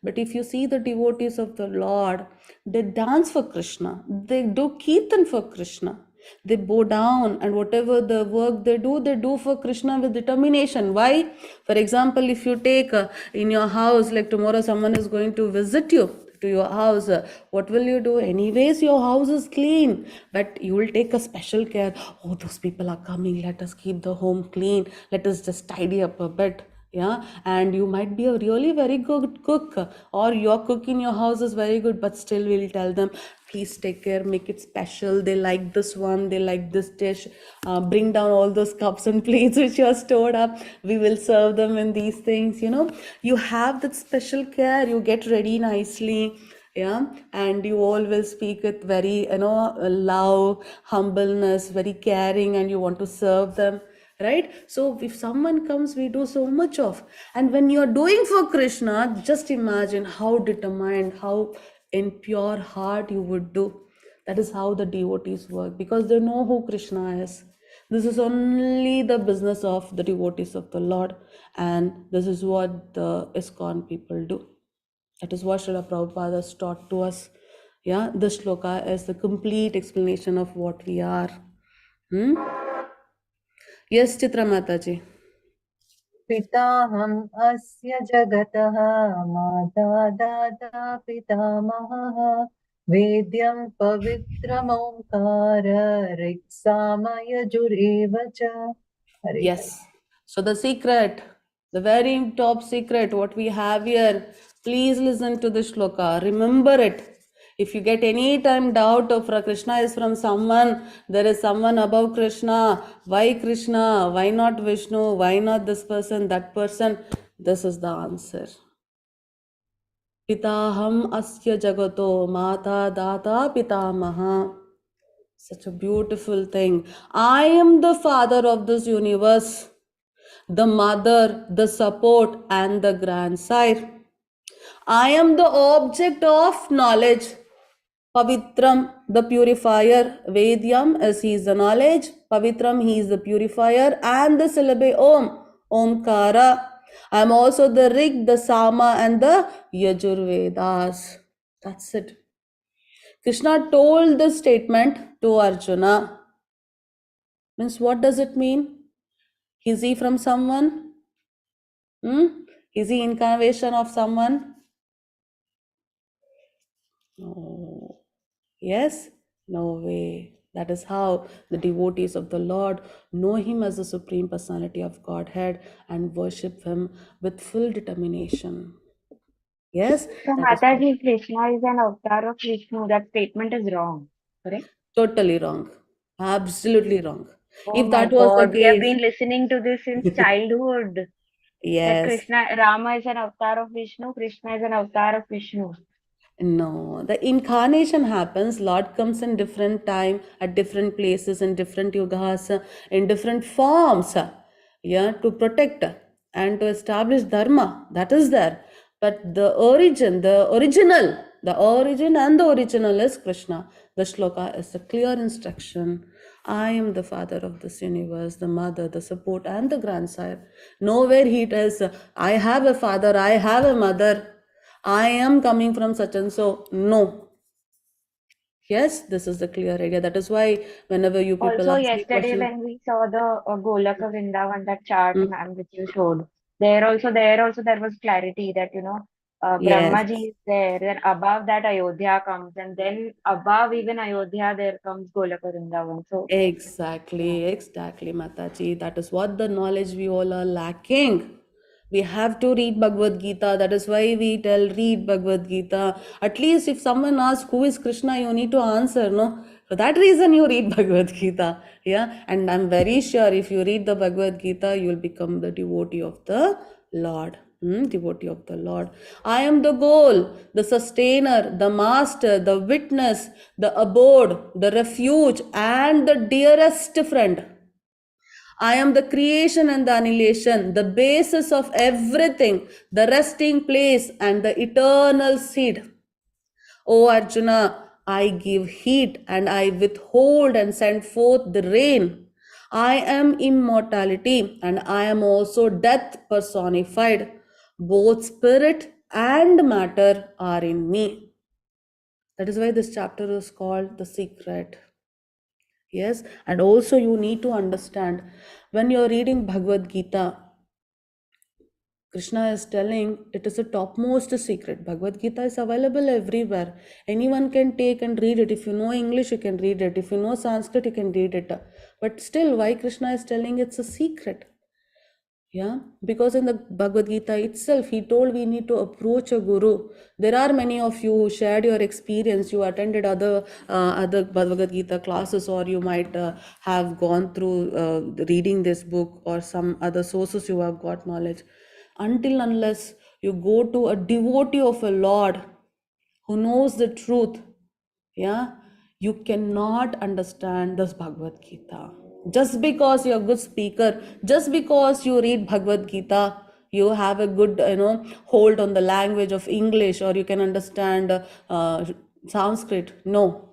But if you see the devotees of the Lord, they dance for Krishna, they do kirtan for Krishna, they bow down, and whatever the work they do for Krishna with determination. Why? For example, if you take in your house, like tomorrow someone is going to visit you to your house, what will you do? Anyways, your house is clean, but you will take a special care. Oh, those people are coming, let us keep the home clean, let us just tidy up a bit. Yeah, and you might be a really very good cook, or your cook in your house is very good, but still we'll tell them, please take care, make it special, they like this one, they like this dish, bring down all those cups and plates which you are stored up, we will serve them in these things. You have that special care, you get ready nicely. Yeah, and you all will speak with very love, humbleness, very caring, and you want to serve them. Right? So if someone comes, we do so much of. And when you're doing for Krishna, just imagine how determined, how in pure heart you would do. That is how the devotees work, because they know who Krishna is. This is only the business of the devotees of the Lord, and this is what the ISKCON people do. That is what Srila Prabhupada has taught to us. Yeah, this shloka is the complete explanation of what we are. Yes, Chitra Mataji. पिताहम् अस्य जगतः माता दाता पितामहः वेद्यं पवित्रमोङ्कार ऋक्सामयजुरेव च. Yes. So the secret, the very top secret, what we have here, please listen to the shloka. Remember it. If you get any time doubt of Krishna is from someone, there is someone above Krishna, why Krishna, why not Vishnu, why not this person, that person, this is the answer. Pitaham asya jagato mata data pitamaha. Such a beautiful thing. I am the father of this universe, the mother, the support, and the grandsire. I am the object of knowledge. Pavitram, the purifier. Vedyam, as he is the knowledge. Pavitram, he is the purifier. And the syllable Om, Omkara. I am also the Rig, the Sama, and the Yajurvedas. That's it. Krishna told this statement to Arjuna. Means what does it mean? Is he from someone? Is he incarnation of someone? No. Yes? No way. That is how the devotees of the Lord know Him as the Supreme Personality of Godhead and worship Him with full determination. Yes? So That is what- Mataji, Krishna is an avatar of Vishnu. That statement is wrong, correct? Totally wrong. Absolutely wrong. Oh If my that was the God, we have case, been listening to this since childhood. That yes. Rama is an avatar of Vishnu, Krishna is an avatar of Vishnu. No, the incarnation happens. Lord comes in different time, at different places, in different yugas, in different forms, yeah, to protect and to establish dharma. That is there. But the origin and the original is Krishna. The shloka is a clear instruction. I am the father of this universe, the mother, the support, and the grandsire. Nowhere he tells, I have a father, I have a mother. I am coming from such and so. No. Yes, this is the clear idea. That is why whenever you people Also, ask me yesterday questions, when we saw the Golaka Vrindavan, that chart, mm, ma'am, which you showed, there also there was clarity that, yes, Brahmaji is there, then above that Ayodhya comes, and then above even Ayodhya there comes Golaka Vrindavan. So, exactly, Mataji. That is what the knowledge we all are lacking. We have to read Bhagavad Gita. That is why we tell read Bhagavad Gita. At least if someone asks who is Krishna, you need to answer, no? For that reason, you read Bhagavad Gita. Yeah, and I'm very sure if you read the Bhagavad Gita, you will become the devotee of the Lord. Devotee of the Lord. I am the goal, the sustainer, the master, the witness, the abode, the refuge, and the dearest friend. I am the creation and the annihilation, the basis of everything, the resting place, and the eternal seed. O Arjuna, I give heat and I withhold and send forth the rain. I am immortality and I am also death personified. Both spirit and matter are in me. That is why this chapter is called The Secret. Yes, and also you need to understand when you're reading Bhagavad Gita, Krishna is telling it is a topmost secret. Bhagavad Gita is available everywhere. Anyone can take and read it. If you know English, you can read it. If you know Sanskrit, you can read it. But still, why Krishna is telling it's a secret? Yeah, because in the Bhagavad Gita itself, he told we need to approach a guru. There are many of you who shared your experience. You attended other Bhagavad Gita classes, or you might have gone through reading this book or some other sources. You have got knowledge. Until unless you go to a devotee of a Lord who knows the truth, yeah, you cannot understand this Bhagavad Gita. Just because you're a good speaker, just because you read Bhagavad Gita, you have a good hold on the language of English, or you can understand Sanskrit. No,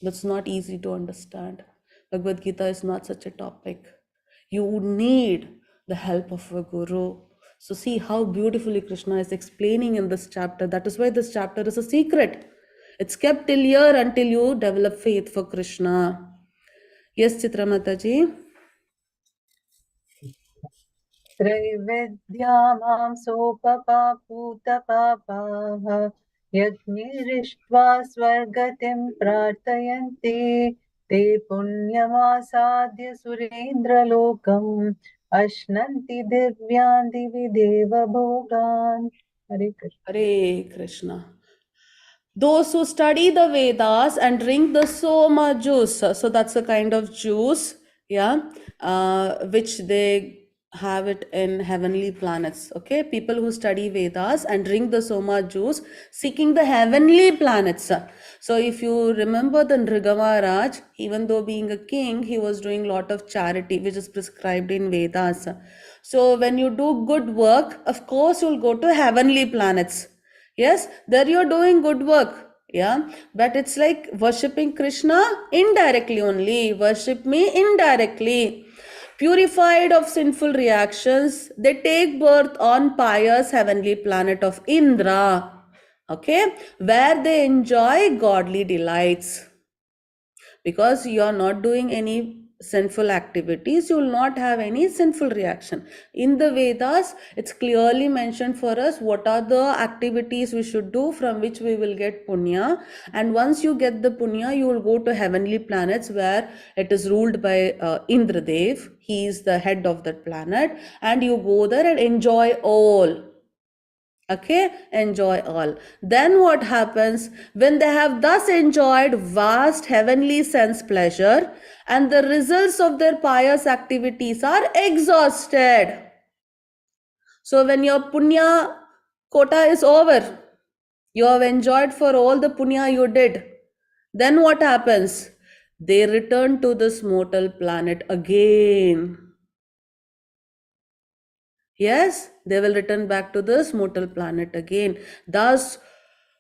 that's not easy to understand. Bhagavad Gita is not such a topic. You need the help of a guru. So see how beautifully Krishna is explaining in this chapter. That is why this chapter is a secret. It's kept till here until you develop faith for Krishna. Yes, Chitra Mataji. त्रैवेद्या मां सोपपापूतपापाः यज्ञैरिष्ट्वा स्वर्गतिं प्रार्थयन्ति ते पुण्यमासाद्य सुरेन्द्रलोकम् अश्नन्ति दिव्यान् दिवि देवभोगान्. हरे Krishna. Hare Krishna. Those who study the Vedas and drink the soma juice, so that's a kind of juice, yeah, which they have it in heavenly planets. Okay, people who study Vedas and drink the soma juice, seeking the heavenly planets. So if you remember the Nrigamaraj, even though being a king, he was doing a lot of charity, which is prescribed in Vedas. So when you do good work, of course you'll go to heavenly planets. Yes, there you're doing good work. Yeah, but it's like worshipping Krishna indirectly only. Worship me indirectly. Purified of sinful reactions, they take birth on pious heavenly planet of Indra. Okay, where they enjoy godly delights. Because you are not doing any sinful activities, you will not have any sinful reaction. In the Vedas, it's clearly mentioned for us what are the activities we should do from which we will get punya. And once you get the punya, you will go to heavenly planets where it is ruled by Indradev. He is the head of that planet, and you go there and enjoy all. Okay, enjoy all. Then what happens when they have thus enjoyed vast heavenly sense pleasure and the results of their pious activities are exhausted? So when your punya quota is over, you have enjoyed for all the punya you did, then what happens? They return to this mortal planet again. Yes, they will return back to this mortal planet again. Thus,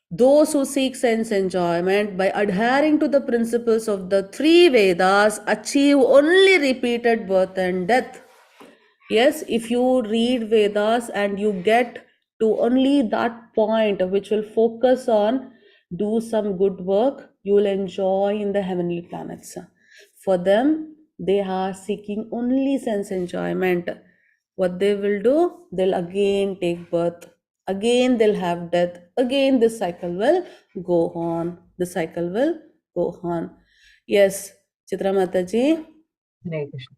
those who seek sense enjoyment by adhering to the principles of the three Vedas achieve only repeated birth and death. Yes, if you read Vedas and you get to only that point which will focus on do some good work, you will enjoy in the heavenly planets. For them, they are seeking only sense enjoyment. What they will do, they'll again take birth, again they'll have death, again this cycle will go on. The cycle will go on. Yes, Chitra Mataji. Hare Krishna.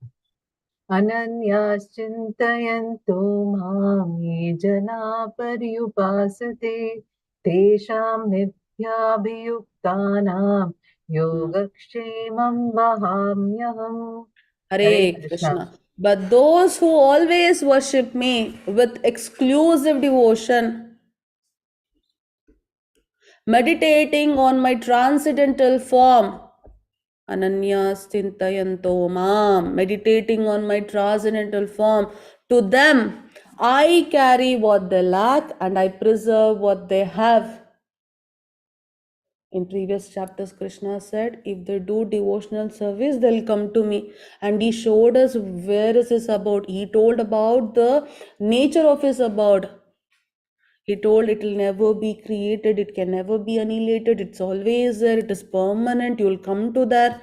अनन्याश्चिन्तयन्तो मां ये जना पर्युपासते तेषां नित्याभियुक्तानां योगक्षेमं वहाम्यहम्. Hare Krishna. But those who always worship me with exclusive devotion, meditating on my transcendental form, Ananyas Chintayanto Mam, meditating on my transcendental form, to them I carry what they lack and I preserve what they have. In previous chapters, Krishna said, if they do devotional service, they'll come to me. And he showed us where is his abode. He told about the nature of his abode. He told it will never be created, it can never be annihilated, it's always there, it is permanent, you'll come to there.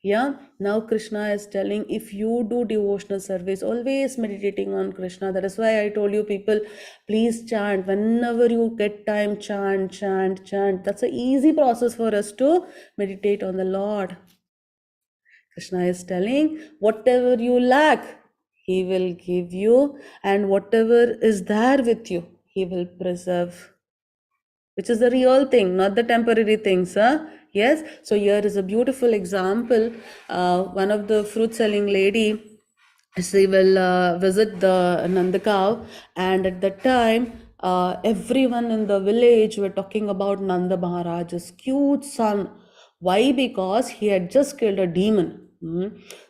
Yeah, now Krishna is telling, if you do devotional service, always meditating on Krishna. That is why I told you people, please chant. Whenever you get time, chant, chant, chant. That's an easy process for us to meditate on the Lord. Krishna is telling, whatever you lack, He will give you, and whatever is there with you, He will preserve. Which is the real thing, not the temporary things. Yes, so here is a beautiful example. One of the fruit selling lady, she will visit the Nandakav, and at that time everyone in the village were talking about Nanda Maharaj's cute son. Why? Because he had just killed a demon.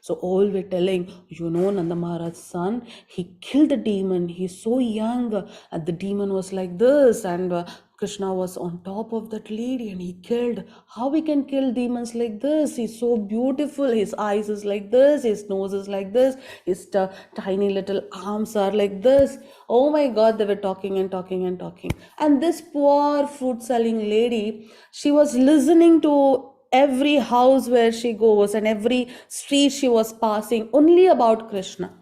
So all were telling, Nanda Maharaj's son, he killed the demon, he's so young, and the demon was like this, and Krishna was on top of that lady and he killed. How we can kill demons like this? He's so beautiful, his eyes is like this, his nose is like this, his tiny little arms are like this. Oh my God, they were talking and talking and talking. And this poor fruit selling lady, she was listening to every house where she goes and every street she was passing only about Krishna.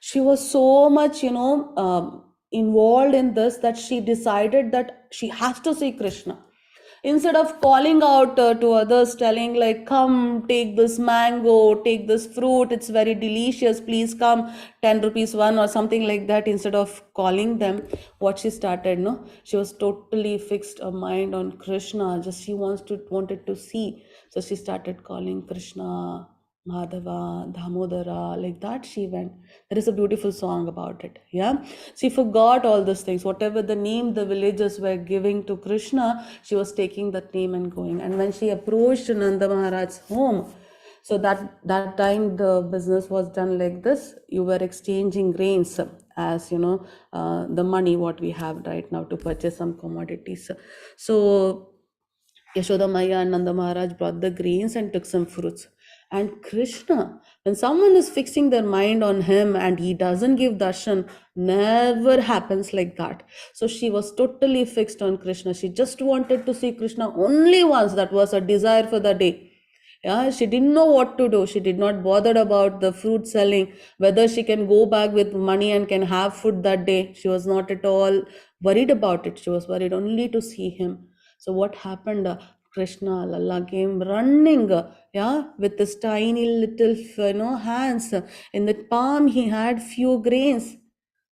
She was so much, involved in this that she decided that she has to see Krishna. Instead of calling out to others, telling like, come, take this mango, take this fruit, it's very delicious, please come, 10 rupees one or something like that. Instead of calling them, what she started, she was totally fixed her mind on Krishna. Just she wanted to see. So she started calling Krishna, Madhava, Damodara, like that she went. There is a beautiful song about it. Yeah. She forgot all these things. Whatever the name the villagers were giving to Krishna, she was taking that name and going. And when she approached Nanda Maharaj's home, so that time the business was done like this. You were exchanging grains as, the money what we have right now to purchase some commodities. So Yashoda Maya and Nanda Maharaj brought the grains and took some fruits. And Krishna, when someone is fixing their mind on him and he doesn't give darshan, never happens like that. So she was totally fixed on Krishna. She just wanted to see Krishna only once. That was her desire for the day. Yeah, she didn't know what to do. She did not bother about the fruit selling, whether she can go back with money and can have food that day. She was not at all worried about it. She was worried only to see him. So what happened? Krishna, Lalla came running, yeah, with his tiny little, hands. In the palm, he had few grains.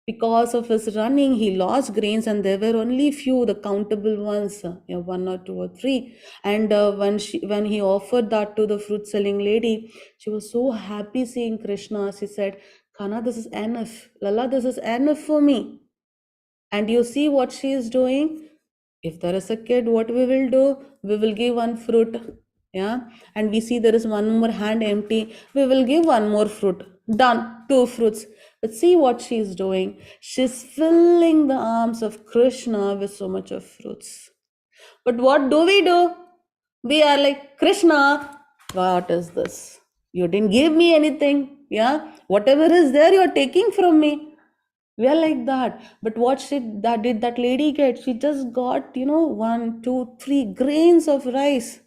Because of his running, he lost grains, and there were only few, the countable ones, one or two or three. And when he offered that to the fruit selling lady, she was so happy seeing Krishna. She said, "Kana, this is enough. Lala, this is enough for me." And you see what she is doing? If there is a kid, what we will do? We will give one fruit. Yeah. And we see there is one more hand empty. We will give one more fruit. Done. Two fruits. But see what she is doing. She's filling the arms of Krishna with so much of fruits. But what do? We are like, Krishna, what is this? You didn't give me anything. Yeah. Whatever is there, you're taking from me. We are like that. But what did that lady get? She just got, 1, 2, 3 grains of rice.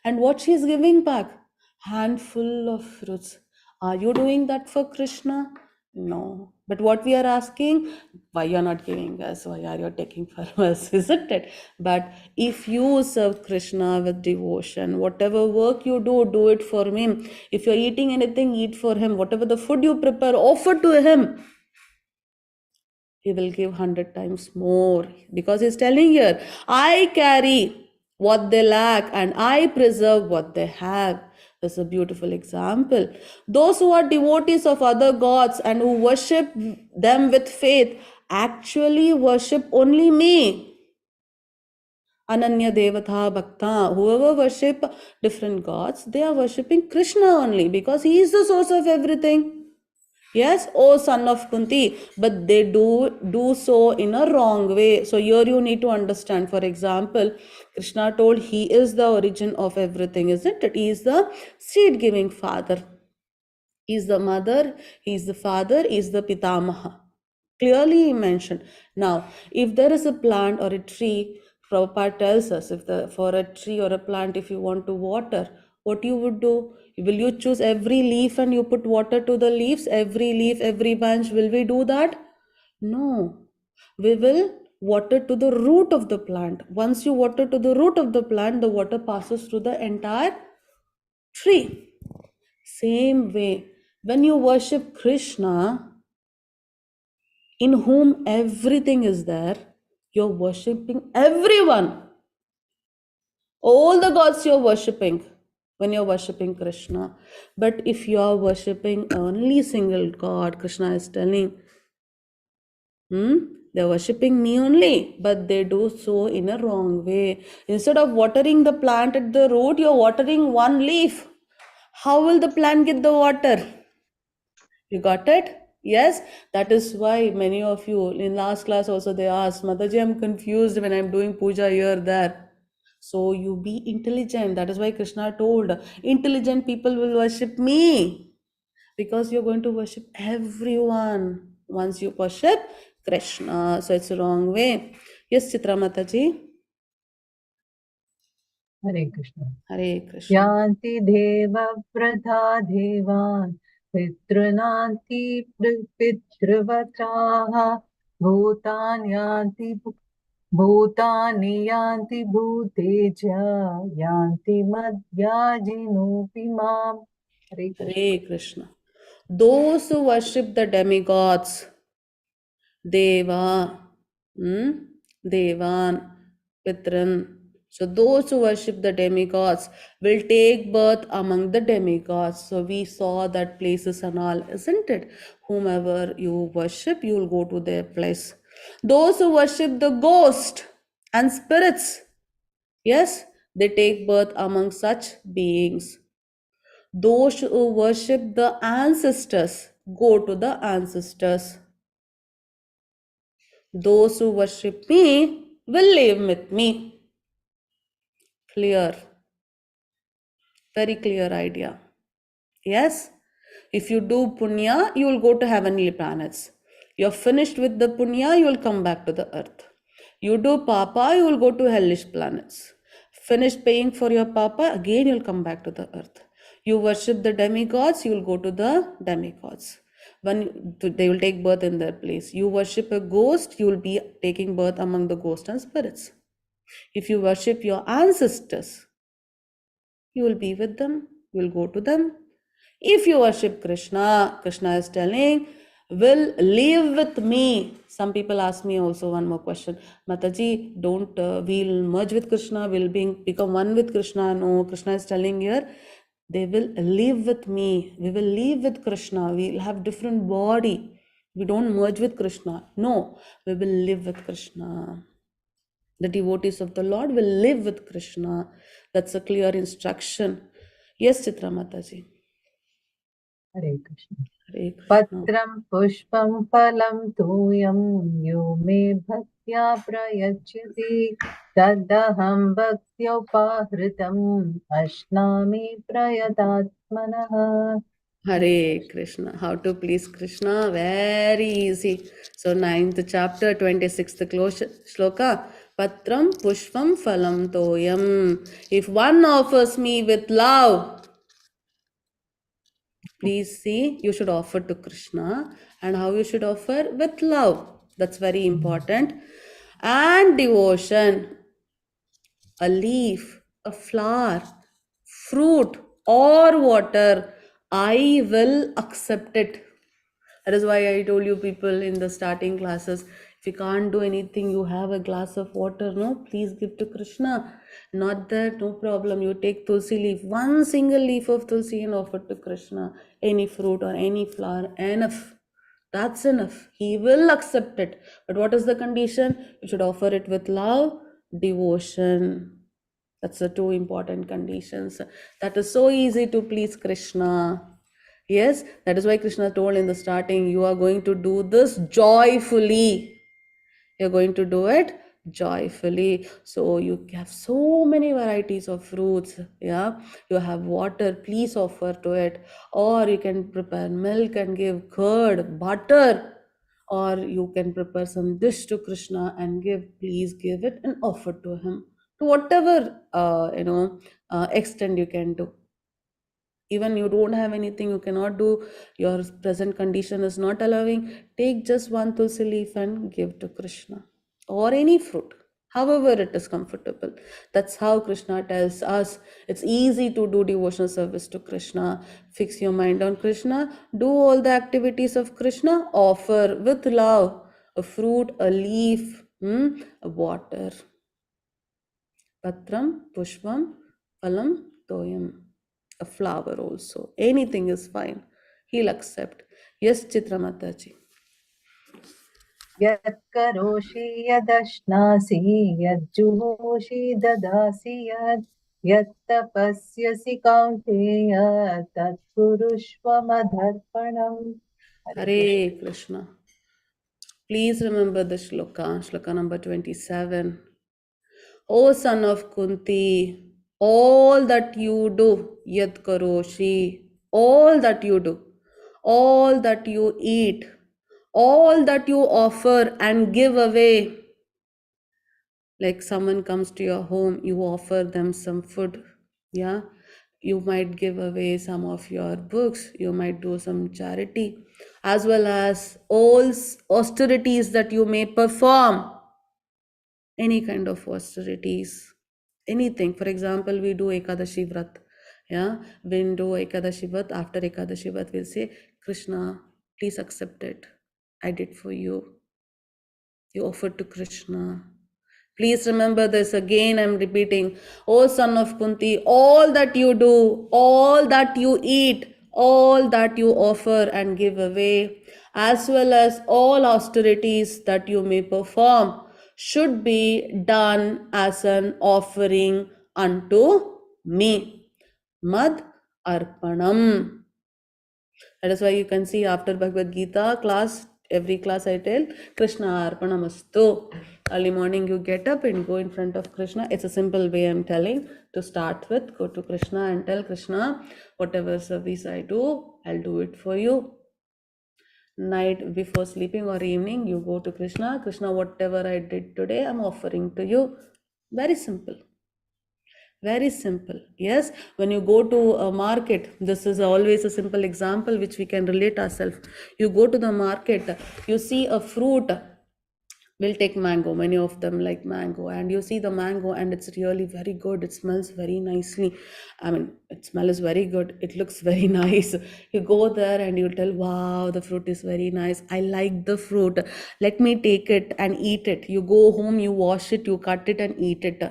And what she is giving back? Handful of fruits. Are you doing that for Krishna? No. But what we are asking, why you are not giving us? Why are you taking from us? Isn't it? But if you serve Krishna with devotion, whatever work you do it for him. If you're eating anything, eat for him. Whatever the food you prepare, offer to him. He will give 100 times more, because he's telling here, I carry what they lack and I preserve what they have. That's a beautiful example. Those who are devotees of other gods and who worship them with faith actually worship only me. Ananya Devata Bhakta. Whoever worship different gods, they are worshipping Krishna only, because he is the source of everything. Yes, oh son of Kunti, but they do so in a wrong way. So here you need to understand. For example, Krishna told he is the origin of everything, isn't it? He is the seed-giving father. He is the mother, he is the father, he is the pitamaha. Clearly he mentioned. Now, if there is a plant or a tree, Prabhupada tells us, for a tree or a plant, if you want to water, what you would do? Will you choose every leaf and you put water to the leaves? Every leaf, every branch, will we do that? No. We will water to the root of the plant. Once you water to the root of the plant, the water passes to the entire tree. Same way, when you worship Krishna, in whom everything is there, you're worshipping everyone. All the gods you're worshipping when you're worshipping Krishna. But if you are worshipping only single God, Krishna is telling, they're worshipping me only, but they do so in a wrong way. Instead of watering the plant at the root, you're watering one leaf. How will the plant get the water? You got it? Yes, that is why many of you in last class also they asked, Mataji, I'm confused when I'm doing puja here, there. So you be intelligent. That is why Krishna told, intelligent people will worship me, because you're going to worship everyone once you worship Krishna. So it's a wrong way. Yes, Chitra Mataji. Hare Krishna. Hare Krishna. Yanti deva pradha devan pitrunanti pitruvataha bhutani yanti bhuteja yanti madhyajinopi mam. Hare Krishna. Hare Krishna. Those who worship the demigods, Deva, Devan, Pitran. So those who worship the demigods will take birth among the demigods. So we saw that places and all, isn't it? Whomever you worship, you will go to their place. Those who worship the ghost and spirits, yes, they take birth among such beings. Those who worship the ancestors go to the ancestors. Those who worship me will live with me. Clear. Very clear idea. Yes? If you do punya, you will go to heavenly planets. You're finished with the punya, you will come back to the earth. You do papa, you will go to hellish planets. Finish paying for your papa, again you will come back to the earth. You worship the demigods, you will go to the demigods. When they will take birth in their place. You worship a ghost, you will be taking birth among the ghosts and spirits. If you worship your ancestors, you will be with them, you will go to them. If you worship Krishna, Krishna is telling, will live with me. Some people ask me also one more question. Mataji, don't we'll merge with Krishna, we'll become one with Krishna. No, Krishna is telling here, they will live with me. We will live with Krishna. We'll have different body. We don't merge with Krishna. No, we will live with Krishna. The devotees of the Lord will live with Krishna. That's a clear instruction. Yes, Chitra Mataji. Hare Krishna. Hare Krishna. Patram pushpam phalam tuyam yo me bhaktya prayachyati tadaham bhaktyopaghritam ashnami prayatatmanah. Hare Krishna. How to please Krishna? Very easy. So 9th chapter, 26th shloka. Patram pushpam phalam toyam. If one offers me with love, please see, you should offer to Krishna. And how you should offer? With love. That's very important. And devotion. A leaf, a flower, fruit, or water, I will accept it. That is why I told you people in the starting classes, if you can't do anything, you have a glass of water, no, please give to Krishna. Not that, no problem. You take tulsi leaf, one single leaf of tulsi and offer to Krishna. Any fruit or any flower, enough. That's enough. He will accept it. But what is the condition? You should offer it with love, devotion. That's the two important conditions. That is so easy to please Krishna. Yes, that is why Krishna told in the starting, you are going to do this joyfully. You're going to do it joyfully. So you have so many varieties of fruits. Yeah, you have water, please offer to it. Or you can prepare milk and give curd, butter. Or you can prepare some dish to Krishna and give, please give it and offer to him. To whatever extent you can do. Even you don't have anything, you cannot do, your present condition is not allowing, take just one tulsi leaf and give to Krishna. Or any fruit, however it is comfortable. That's how Krishna tells us. It's easy to do devotional service to Krishna. Fix your mind on Krishna, do all the activities of Krishna, offer with love a fruit, a leaf, a water. Patram, pushpam, phalam, toyam. A flower also. Anything is fine. He'll accept. Yes, Chitra Mataji. Yat karoshi yadashnasi yadjuhoshi dadasi yat tapasyasi kaunteya tat kurushva madharpanam. Hare Krishna. Please remember the shloka number 27. O son of Kunti, all that you do, yat karoshi, all that you do, all that you eat, all that you offer and give away. Like someone comes to your home, you offer them some food. Yeah, you might give away some of your books, you might do some charity, as well as all austerities that you may perform. Any kind of austerities, anything. For example, we do Ekadashi Vrat. Yeah, when do Ekadashi Vrat, after Ekadashi Vrat, we'll say, Krishna, please accept it. I did for you. You offered to Krishna. Please remember this again, I'm repeating. O son of Kunti, all that you do, all that you eat, all that you offer and give away, as well as all austerities that you may perform, should be done as an offering unto me. Mad Arpanam. That is why you can see after Bhagavad Gita class, every class I tell, Krishna Arpanamastu. Early morning you get up and go in front of Krishna. It's a simple way I'm telling. To start with, go to Krishna and tell Krishna, whatever service I do, I'll do it for you. Night before sleeping or evening, you go to Krishna. Krishna, whatever I did today, I'm offering to you. Very simple. Very simple. Yes, when you go to a market, this is always a simple example which we can relate ourselves. You go to the market, you see a fruit. We'll take mango. Many of them like mango, and you see the mango, and it's really very good. It smells very nicely. I mean, it smells very good. It looks very nice. You go there and you tell, "Wow, the fruit is very nice. I like the fruit. Let me take it and eat it." You go home, you wash it, you cut it, and eat it.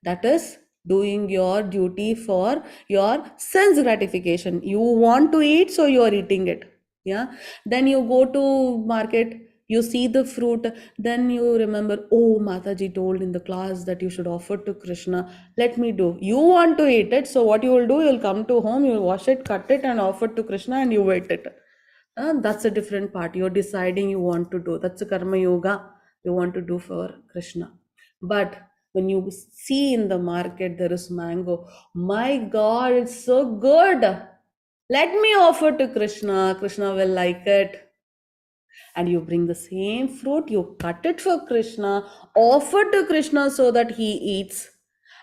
That is doing your duty for your sense gratification. You want to eat, so you are eating it. Yeah. Then you go to market, you see the fruit, then you remember, oh, Mataji told in the class that you should offer to Krishna. Let me do. You want to eat it, so what you will do, you'll come to home, you'll wash it, cut it, and offer to Krishna, and you eat it. That's a different part. You're deciding you want to do. That's a karma yoga you want to do for Krishna. But when you see in the market there is mango, my God, it's so good. Let me offer to Krishna. Krishna will like it. And you bring the same fruit, you cut it for Krishna, offer to Krishna so that he eats.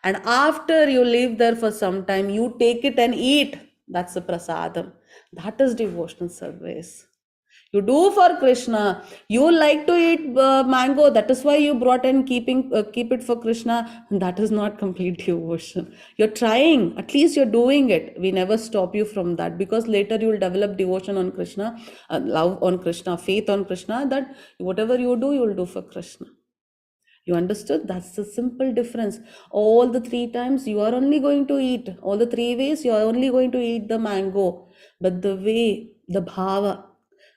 And after you live there for some time, you take it and eat. That's the prasadam. That is devotional service. You do for Krishna. You like to eat mango. That is why you brought and keep it for Krishna. That is not complete devotion. You're trying. At least you're doing it. We never stop you from that, because later you will develop devotion on Krishna, love on Krishna, faith on Krishna. That whatever you do, you will do for Krishna. You understood? That's the simple difference. All the 3 times you are only going to eat. All the 3 ways you are only going to eat the mango. But the way, the bhava,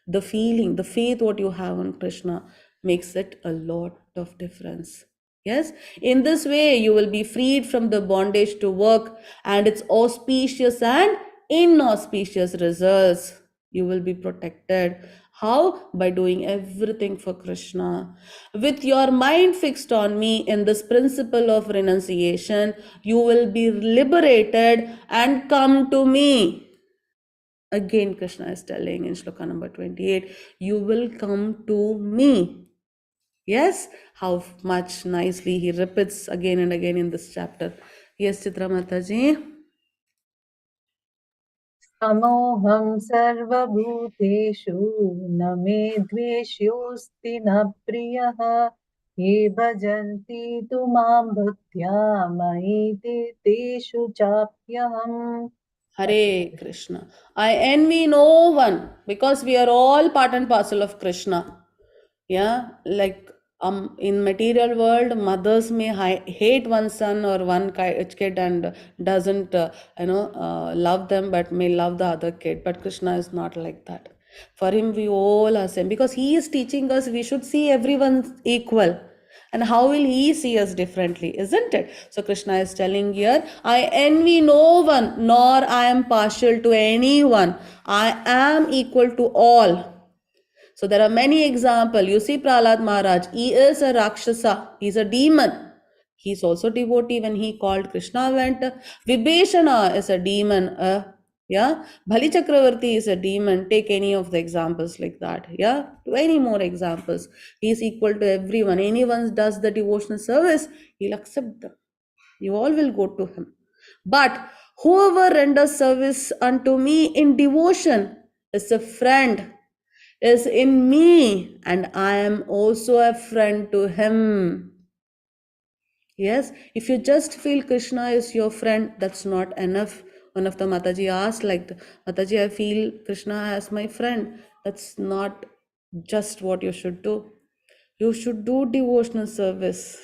the feeling, the faith what you have on Krishna makes it a lot of difference. Yes, in this way you will be freed from the bondage to work and its auspicious and inauspicious results. You will be protected. How? By doing everything for Krishna. With your mind fixed on me in this principle of renunciation, you will be liberated and come to me. Again, Krishna is telling in shloka number 28, you will come to me. Yes, how much nicely he repeats again and again in this chapter. Yes, Chitra Mataji. समोऽहं सर्वभूतेषु न मे द्वेष्योऽस्ति न प्रियः ये भजन्ति तु मां भक्त्या मयि तेषु चाप्यहम्. Hare Krishna. I envy no one, because we are all part and parcel of Krishna. Yeah, like in material world, mothers may hate one son or one kid and doesn't love them, but may love the other kid. But Krishna is not like that. For him, we all are same, because he is teaching us we should see everyone equal. And how will he see us differently, isn't it? So Krishna is telling here, I envy no one, nor I am partial to anyone. I am equal to all. So there are many examples. You see Prahlad Maharaj, he is a Rakshasa, he is a demon. He is also devotee. When he called, Krishna went. Vibhishana is a demon. Bali Chakravarti is a demon. Take any of the examples like that. Yeah, any more examples. He is equal to everyone. Anyone does the devotional service, he'll accept them. You all will go to him. But whoever renders service unto me in devotion is a friend, is in me, and I am also a friend to him. Yes, if you just feel Krishna is your friend, that's not enough. One of the Mataji asked, like, Mataji, I feel Krishna as my friend. That's not just what you should do. You should do devotional service.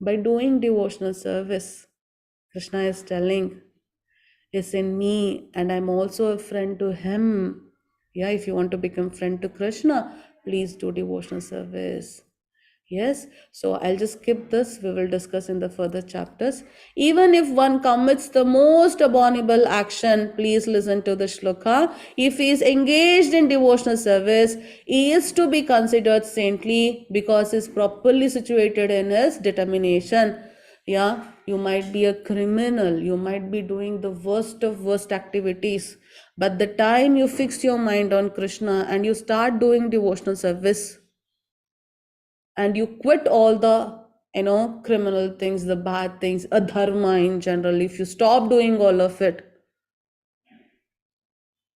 By doing devotional service, Krishna is telling, is in me, and I'm also a friend to him. Yeah, if you want to become friend to Krishna, please do devotional service. Yes, so I'll just skip this. We will discuss in the further chapters. Even if one commits the most abominable action, please listen to the shloka. If he is engaged in devotional service, he is to be considered saintly because he is properly situated in his determination. Yeah, you might be a criminal, you might be doing the worst of worst activities, but the time you fix your mind on Krishna and you start doing devotional service, and you quit all the criminal things, the bad things, adharma in general, if you stop doing all of it,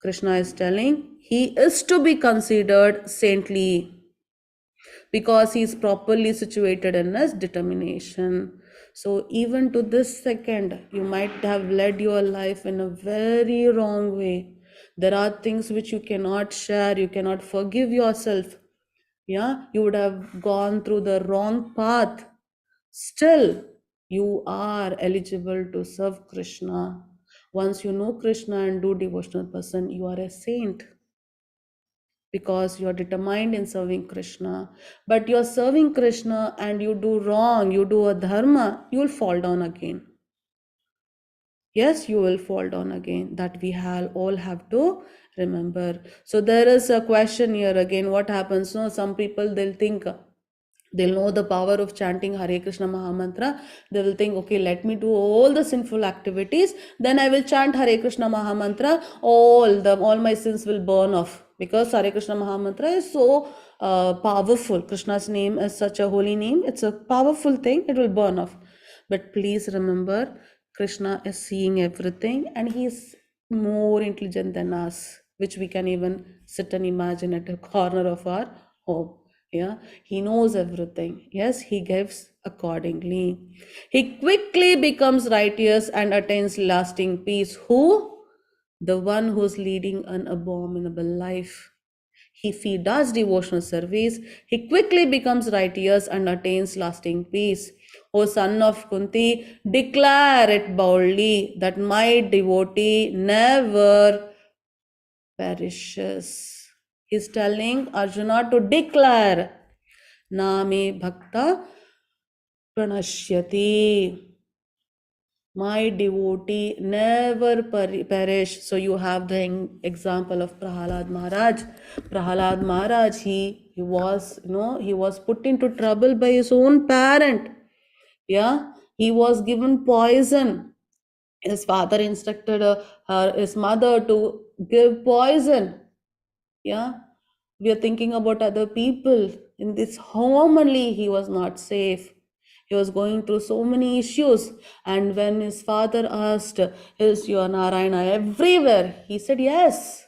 Krishna is telling he is to be considered saintly because he is properly situated in his determination. So even to this second, you might have led your life in a very wrong way. There are things which you cannot share, you cannot forgive yourself. Yeah, you would have gone through the wrong path. Still, you are eligible to serve Krishna. Once you know Krishna and do devotional person, you are a saint because you are determined in serving Krishna. But you are serving Krishna and you do wrong, you do a dharma, you will fall down again. Yes, you will fall down again. That we all have to remember. So there is a question here again. What happens? No, some people they'll think. They'll know the power of chanting Hare Krishna Mahamantra. They will think, okay, let me do all the sinful activities. Then I will chant Hare Krishna Mahamantra. All my sins will burn off. Because Hare Krishna Mahamantra is so powerful. Krishna's name is such a holy name. It's a powerful thing. It will burn off. But please remember, Krishna is seeing everything and he is more intelligent than us, which we can even sit and imagine at a corner of our home. Yeah, he knows everything. Yes, he gives accordingly. He quickly becomes righteous and attains lasting peace. Who? The one who's leading an abominable life. If he does devotional service, he quickly becomes righteous and attains lasting peace. O son of Kunti, declare it boldly that my devotee never perishes. He's telling Arjuna to declare, Name Bhakta Pranashyati. My devotee never perish. So you have the example of Prahalad Maharaj. Prahalad Maharaj, he was, he was put into trouble by his own parent. Yeah, he was given poison. His father instructed his mother to give poison. Yeah, we are thinking about other people. In this home only he was not safe. He was going through so many issues. And when his father asked, is your Narayana everywhere? He said, yes.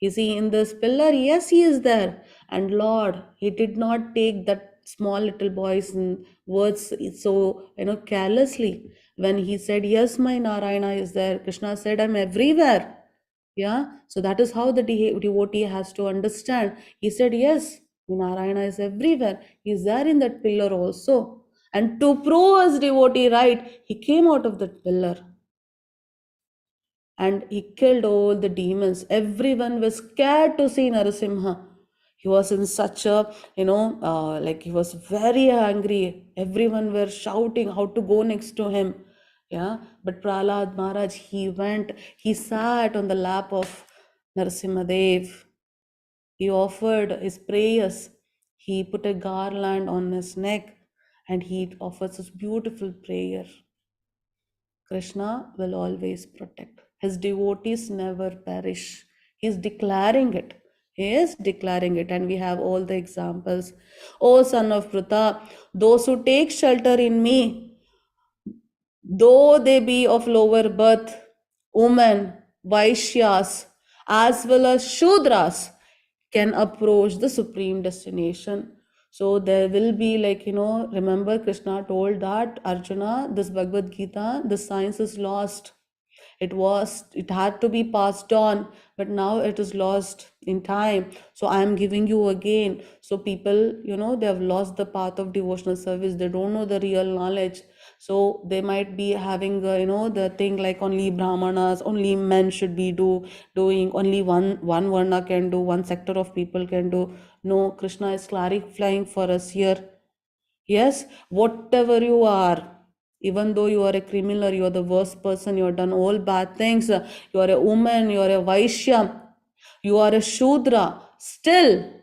Is he in this pillar? Yes, he is there. And Lord, he did not take that small little boy's words so carelessly. When he said, yes, my Narayana is there, Krishna said, I'm everywhere. Yeah, so that is how the devotee has to understand. He said, yes, Narayana is everywhere. He is there in that pillar also. And to prove his devotee right, he came out of that pillar and he killed all the demons. Everyone was scared to see Narasimha. He was in such a, like he was very angry. Everyone were shouting how to go next to him. Yeah, but Prahlad Maharaj, he sat on the lap of Narasimhadev. He offered his prayers. He put a garland on his neck and he offers this beautiful prayer. Krishna will always protect. His devotees never perish. He is declaring it. He is declaring it, and we have all the examples. O son of Pruta, those who take shelter in me, though they be of lower birth, women, Vaishyas, as well as Shudras, can approach the supreme destination. So there will be remember Krishna told that Arjuna, this Bhagavad Gita, the science is lost. It had to be passed on, but now it is lost in time. So I am giving you again. So people, they have lost the path of devotional service. They don't know the real knowledge. So they might be having, the thing like only Brahmanas, only men should be doing, only one Varna can do, one sector of people can do. No, Krishna is clarifying for us here. Yes, whatever you are, even though you are a criminal, you are the worst person, you have done all bad things, you are a woman, you are a Vaishya, you are a Shudra, still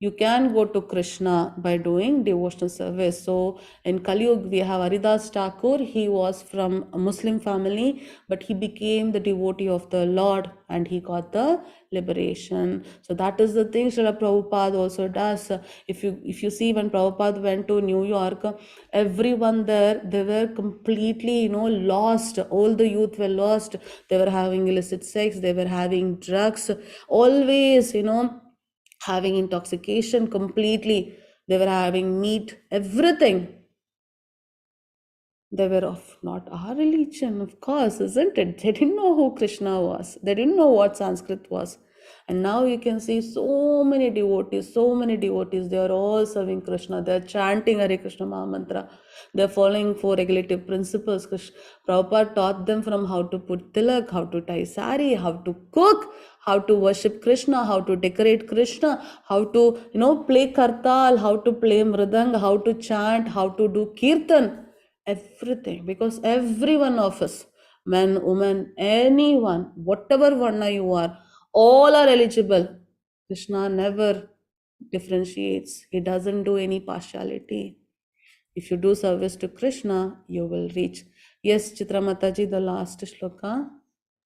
you can go to Krishna by doing devotional service. So in Kali Yuga, we have Haridas Thakur. He was from a Muslim family, but he became the devotee of the Lord and he got the liberation. So that is the thing Srila Prabhupada also does. If you see, when Prabhupada went to New York, everyone there, they were completely, lost. All the youth were lost. They were having illicit sex, they were having drugs, always, having intoxication completely. They were having meat, everything. They were of not our religion, of course, isn't it? They didn't know who Krishna was. They didn't know what Sanskrit was. And now you can see so many devotees, they are all serving Krishna. They are chanting Hare Krishna Mahamantra. They are following 4 regulative principles. Prabhupada taught them from how to put tilak, how to tie sari, how to cook, how to worship Krishna, how to decorate Krishna, how to, play kartal, how to play mridang, how to chant, how to do kirtan. Everything, because every one of us, man, woman, anyone, whatever varna you are, all are eligible. Krishna never differentiates, he doesn't do any partiality. If you do service to Krishna, you will reach. Yes, Chitra Mataji, the last shloka.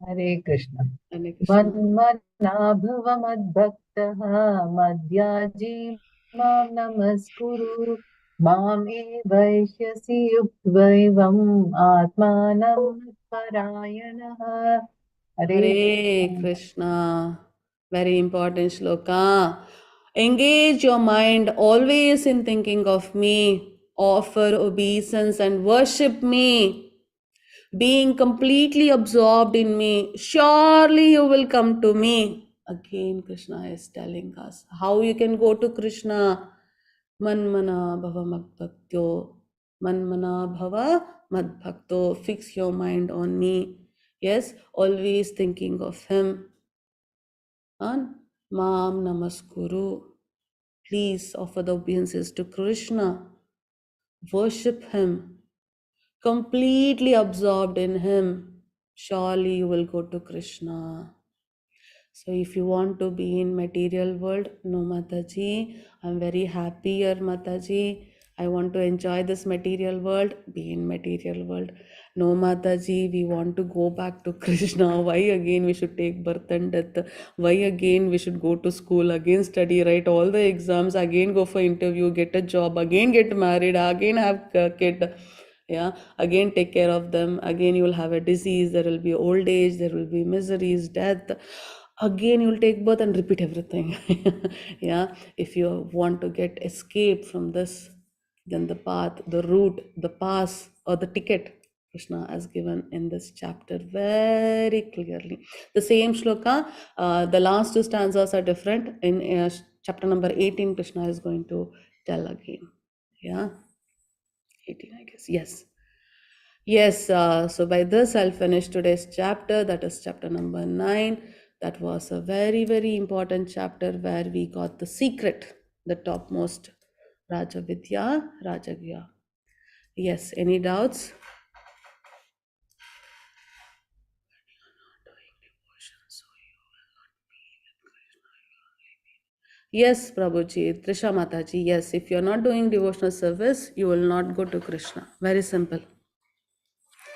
Hare Krishna. Hare Krishna. Manmana bhava madbhaktaha madhyaji mam namaskuru mam evaishyasi yuktvaivam atmanam parayanaha. Hare Krishna. Very important shloka. Engage your mind always in thinking of me. Offer obeisance and worship me. Being completely absorbed in me. Surely you will come to me. Again, Krishna is telling us how you can go to Krishna. Manmana bhava madbhaktyo. Manmana bhava madbhakto. Fix your mind on me. Yes, always thinking of him. And Mam Namaskuru. Please offer the obeisances to Krishna. Worship him. Completely absorbed in him. Surely you will go to Krishna. So if you want to be in material world, no Mataji, I'm very happy here Mataji. I want to enjoy this material world, be in material world. No Mataji, we want to go back to Krishna. Why again we should take birth and death? Why again we should go to school, again study, write all the exams, again go for interview, get a job, again get married, again have a kid. Yeah, again take care of them, again you will have a disease, there will be old age, there will be miseries, death, again you will take birth and repeat everything. Yeah, if you want to get escape from this, then the path, the route, the pass or the ticket Krishna has given in this chapter very clearly. The same shloka, the last 2 stanzas are different. In chapter number 18, Krishna is going to tell again. Yeah, 18 I guess. Yes, so by this I'll finish today's chapter, that is chapter number 9. That was a very, very important chapter where we got the secret, the topmost Raja Vidya, Rajagya. Yes, any doubts? Yes, Prabhuji, Trisha Mataji, yes, if you're not doing devotional service, you will not go to Krishna. Very simple.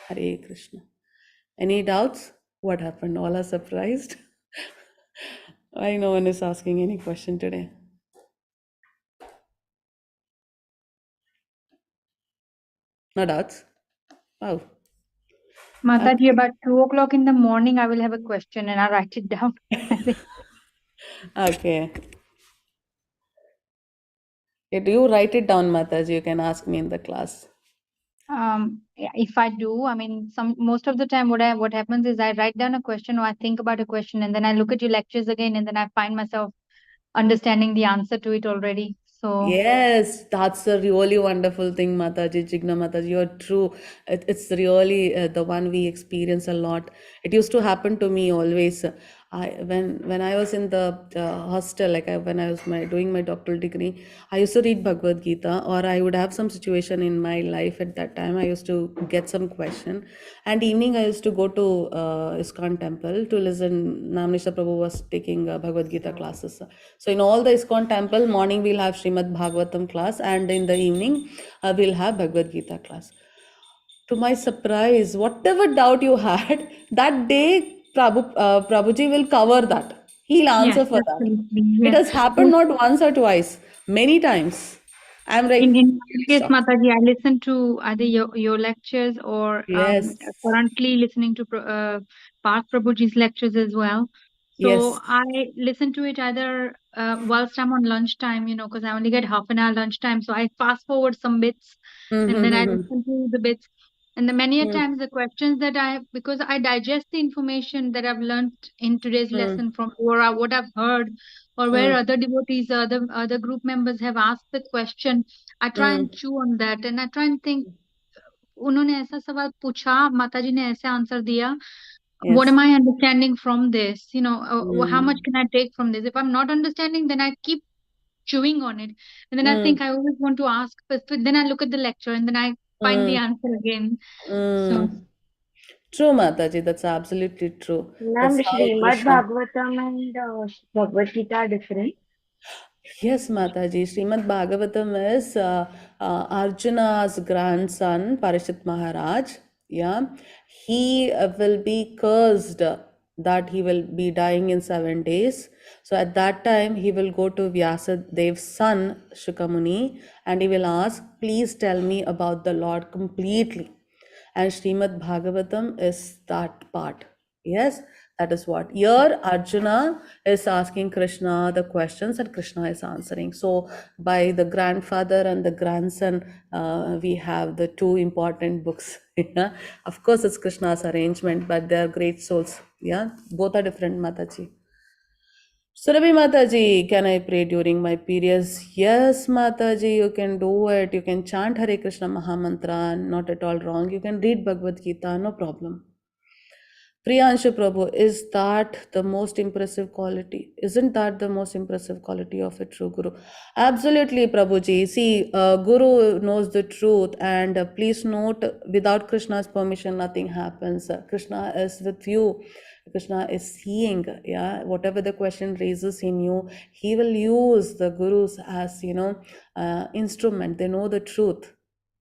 Hare Krishna. Any doubts? What happened? All are surprised? Why no one is asking any question today? No doubts? Wow. Mataji, about 2 o'clock in the morning, I will have a question and I'll write it down. Okay. Do you write it down, Mataji? You can ask me in the class. Yeah, if I do, I mean, most of the time, what happens is I write down a question or I think about a question and then I look at your lectures again and then I find myself understanding the answer to it already. So Yes, that's a really wonderful thing, Mataji, Jigna Mataji. You're true. It's really the one we experience a lot. It used to happen to me always. When I was in the hostel, like when I was doing my doctoral degree, I used to read Bhagavad Gita, or I would have some situation in my life at that time. I used to get some question, and evening I used to go to ISKCON temple to listen. Namnisha Prabhu was taking Bhagavad Gita classes. So in all the ISKCON temple, morning we'll have Srimad Bhagavatam class, and in the evening we'll have Bhagavad Gita class. To my surprise, whatever doubt you had, that day Prabhuji will cover that. He'll Yes, answer for that. absolutely. It Yes. has happened not once or twice, many times. I'm like In really my case, shocked. Mataji, I listen to either your lectures or Yes, currently listening to Park Prabhuji's lectures as well. yes. So I listen to it either whilst I'm on lunchtime, because I only get half an hour lunchtime. So I fast forward some bits and then I listen to the bits. And the many a times the questions that I have, because I digest the information that I've learned in today's lesson from what I've heard, or where other devotees, other group members have asked the question, I try and chew on that and I try and think, उन्होंने ऐसा सवाल पूछा, माताजी ने ऐसे answer दिया. What Yes. am I understanding from this? How much can I take from this? If I'm not understanding, then I keep chewing on it. And then I think I always want to ask, but then I look at the lecture and then I find the answer again. So, True, Mataji, that's absolutely true. Ma'am, That's how Srimad Krishna. Bhagavatam and Bhagavad Gita are different. Yes, Mataji. Srimad Bhagavatam is Arjuna's grandson, Parishit Maharaj. Yeah, he will be cursed that he will be dying in 7 days. So at that time, he will go to Vyasa Dev's son, Shukamuni, and he will ask, please tell me about the Lord completely. And Srimad Bhagavatam is that part. Yes, that is what. Here, Arjuna is asking Krishna the questions and Krishna is answering. So, by the grandfather and the grandson, we have the two important books. Yeah? Of course, it's Krishna's arrangement, but they are great souls. Yeah, both are different, Mataji. Surabhi Mataji, can I pray during my periods? Yes, Mataji, you can do it. You can chant Hare Krishna Mahamantra, not at all wrong. You can read Bhagavad Gita, no problem. Priyanshu Prabhu, is that the most impressive quality? Isn't that the most impressive quality of a true Guru? Absolutely, Prabhuji. See, Guru knows the truth, and please note, without Krishna's permission, nothing happens. Krishna is with you. Krishna is seeing, yeah, whatever the question raises in you, he will use the gurus as, instrument. They know the truth.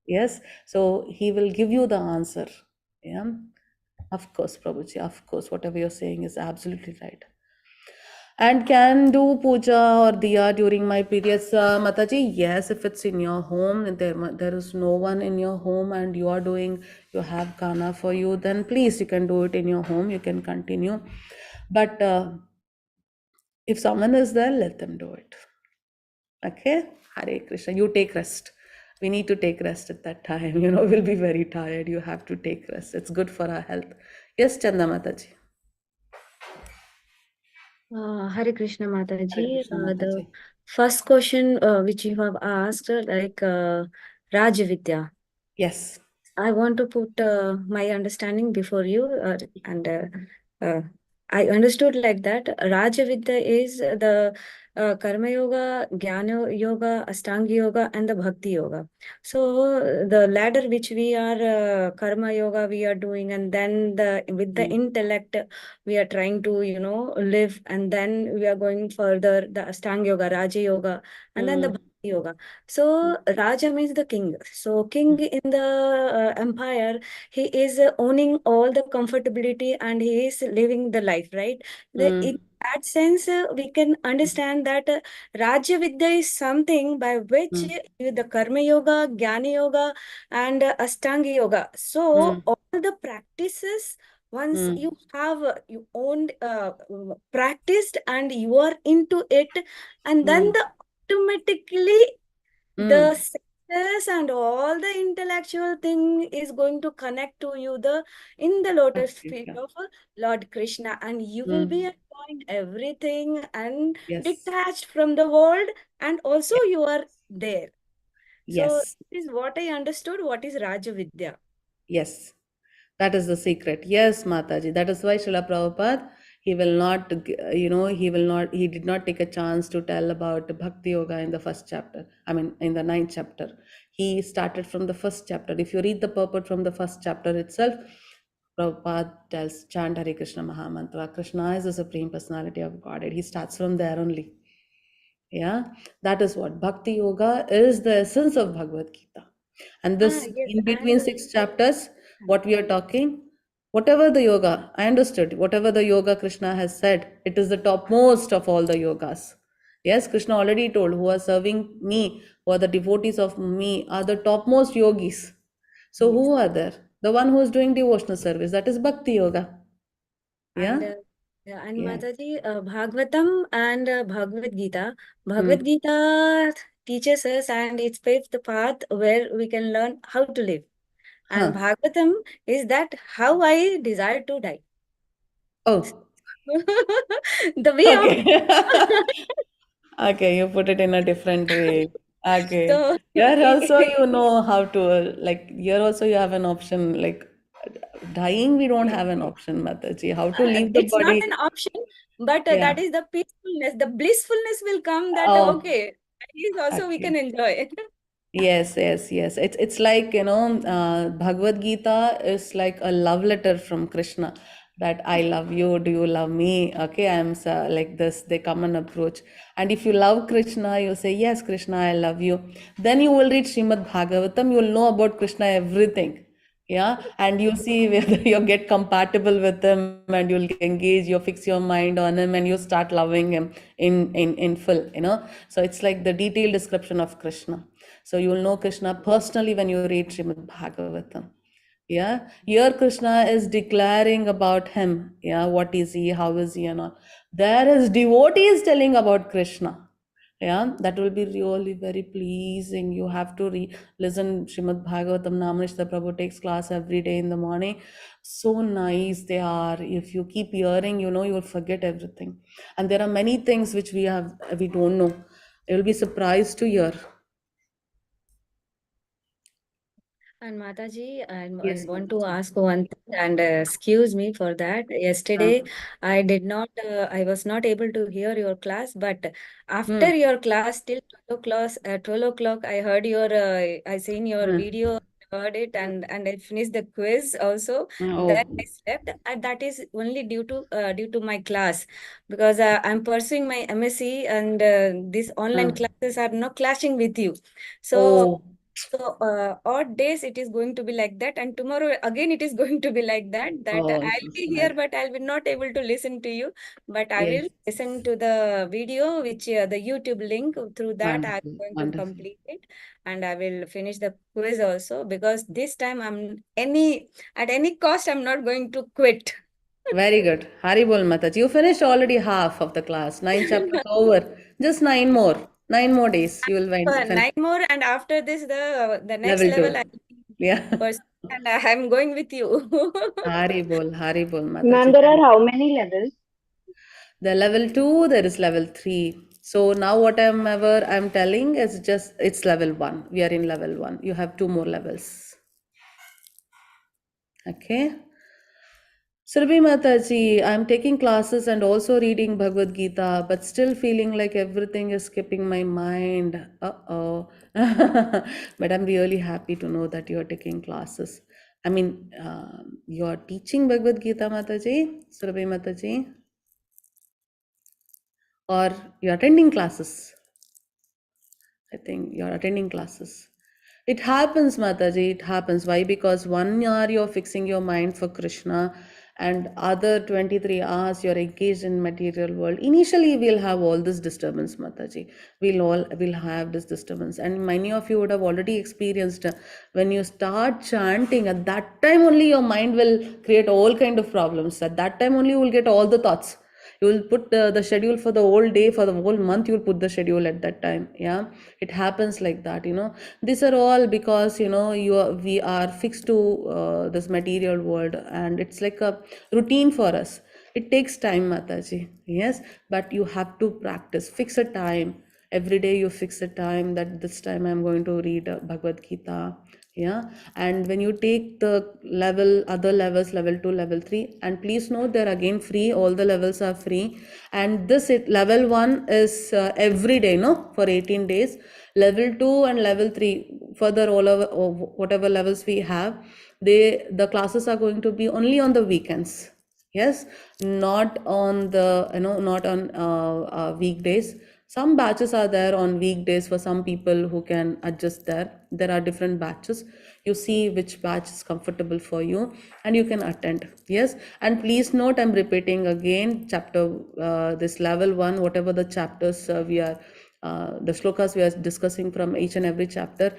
Yes, so he will give you the answer. Yeah. Of course, Prabhuji, of course, whatever you're saying is absolutely right. And can do puja or diya during my periods, Mataji? Yes, if it's in your home and there is no one in your home and you have kana for you, then please, you can do it in your home. You can continue. But if someone is there, let them do it. Okay? Hare Krishna. You take rest. We need to take rest at that time. We'll be very tired. You have to take rest. It's good for our health. Yes, Chanda Mataji. Hare Krishna Hare Mataji. Krishna The Mataji. first question which you have asked, like Rajavidya. Yes. I want to put my understanding before you, and I understood like that. Rajavidya is the Karma Yoga, Jnana Yoga, Ashtanga Yoga, and the Bhakti Yoga. So the ladder which we are Karma Yoga we are doing, and then with the intellect we are trying to live, and then we are going further the Ashtanga Yoga, Raja Yoga, and then the Bhakti Yoga. So Raja means the king. So king in the empire, he is owning all the comfortability and he is living the life, right? In that sense, we can understand that Raja Vidya is something by which the Karma Yoga, Jnana Yoga, and Ashtanga Yoga. So all the practices, once you have you owned practiced and you are into it, and then automatically the success and all the intellectual thing is going to connect to you in the lotus feet of Lord Krishna, and you will be enjoying everything and detached from the world, and also you are there. So this is what I understood. What is Raja Vidya? Yes. That is the secret. Yes, Mataji. That is why Srila Prabhupada, he will not, he did not take a chance to tell about Bhakti Yoga in the first chapter. I mean, in the 9th chapter. He started from the first chapter. If you read the purport from the first chapter itself, Prabhupada tells, chant Hare Krishna Mahamantra. Krishna is the Supreme Personality of Godhead. He starts from there only. Yeah, that is what Bhakti Yoga is, the essence of Bhagavad Gita. And this Yes, in between and 6 chapters, what we are talking, whatever the yoga, I understood, whatever the yoga Krishna has said, it is the topmost of all the yogas. Yes, Krishna already told, who are serving me, who are the devotees of me, are the topmost yogis. So yes. who are there? The one who is doing devotional service, that is Bhakti Yoga. And Yeah? yeah, and Yeah. Mataji, Bhagavatam and Bhagavad Gita. Bhagavad Hmm. Gita teaches us, and it's paved the path where we can learn how to live. And Huh. Bhagavatam is that how I desire to die. Oh, The way of okay. Okay, you put it in a different way. Okay. so Here also you know how to, like, here also you have an option, like, dying, we don't have an option, Mataji. How to leave the it's not body. an option, but Yeah. that is the peacefulness, the blissfulness will come that Oh, okay, at least also we okay. can enjoy. Yes, yes, yes. It's like, Bhagavad Gita is like a love letter from Krishna, that I love you, do you love me? Okay, I'm like this. They come and approach. And if you love Krishna, you say, yes, Krishna, I love you. Then you will read Srimad Bhagavatam, you will know about Krishna everything. Yeah, and you see whether you get compatible with him, and you'll engage, you fix your mind on him, and you start loving him in full. So it's like the detailed description of Krishna. So you will know Krishna personally when you read Srimad Bhagavatam. Yeah, here Krishna is declaring about him. Yeah, what is he, how is he, and all. There is devotees telling about Krishna. Yeah, that will be really very pleasing. You have to listen Srimad Bhagavatam. Namanishta Prabhu takes class every day in the morning. So nice they are. If you keep hearing, you will forget everything. And there are many things which we don't know. You will be surprised to hear. And Mataji, I Yes, want to Mataji. ask one thing, and excuse me for that. Yesterday, I was not able to hear your class, but after Hmm. your class till 12 o'clock, I heard I seen your Hmm. video, heard it, and I finished the quiz also. Then Oh. I slept, and that is only due to my class, because I'm pursuing my MSc, and these online classes are not clashing with you. So. Oh. Odd days it is going to be like that, and tomorrow again it is going to be like that. Oh, I'll so be here, sad. but I'll be not able to listen to you. But I Yes. will listen to the video, which the YouTube link. Through that, I'm Wonderful. going to Wonderful. complete it, and I will finish the quiz also, because this time at any cost I'm not going to quit. Very good. Haribol Mataji. You finished already half of the class. 9 chapters over. Just 9 more. 9 more days. You will finish. 9 more, and after this, the next Level level 2. I Yeah. pursue, and I'm going with you. Haribol. Haribol Ma'am, Mataji. there are how many levels? The level 2, there is level 3. So now whatever I'm telling is just, it's level 1. We are in level 1. You have 2 more levels. Okay. Surabhi Mataji, I'm taking classes and also reading Bhagavad Gita, but still feeling like everything is skipping my mind. Uh-oh. But I'm really happy to know that you're taking classes. I mean, you're teaching Bhagavad Gita, Mataji, Surabhi Mataji, or you're attending classes. I think you're attending classes. It happens, Mataji, it happens. Why? Because 1 hour you're fixing your mind for Krishna, and other 23 hours you're engaged in material world. Initially, we'll have all this disturbance, Mataji. Will have this disturbance. And many of you would have already experienced when you start chanting, at that time only your mind will create all kind of problems. At that time only you will get all the thoughts. You will put the schedule for the whole day, for the whole month, you will put the schedule at that time. Yeah, it happens like that. These are all because we are fixed to this material world, and it's like a routine for us. It takes time, Mataji. Yes, but you have to practice. Fix a time every day. You fix a time that this time I'm going to read Bhagavad Gita. Yeah, and when you take the other levels, level 2, level 3, and please note they're again free, all the levels are free, and level 1 is every day, no, for 18 days. Level 2 and level 3, further all over whatever levels we have, the classes are going to be only on the weekends. Yes, not on the not on weekdays. Some batches are there on weekdays for some people who can adjust there are different batches. You see which batch is comfortable for you and you can attend. Yes, and please note, I'm repeating again, chapter this level 1, whatever the chapters the shlokas we are discussing from each and every chapter,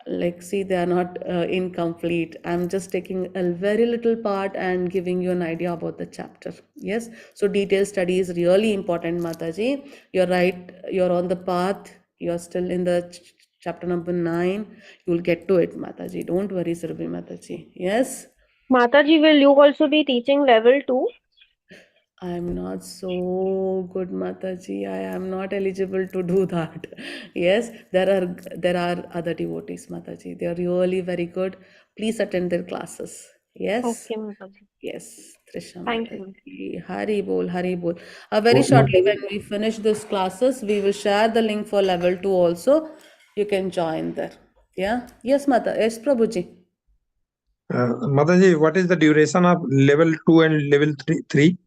like, see, they are not incomplete. I'm just taking a very little part and giving you an idea about the chapter. Yes, so detailed study is really important, Mataji. You're right, you're on the path, you're still in the chapter number 9. You'll get to it, Mataji. Don't worry, Surabhi Mataji. Yes, Mataji, will you also be teaching level 2? I'm not so good, Mataji. I am not eligible to do that. Yes, there are other devotees, Mataji. They are really very good. Please attend their classes. Yes. Okay, Mataji. Yes, Trisha Thank you. Mataji. Hari bol, Hari bol. Very shortly, when we finish these classes, we will share the link for level 2 also. You can join there. Yeah. Yes, Mata. Yes, Prabhuji. Mataji, what is the duration of level 2 and level 3?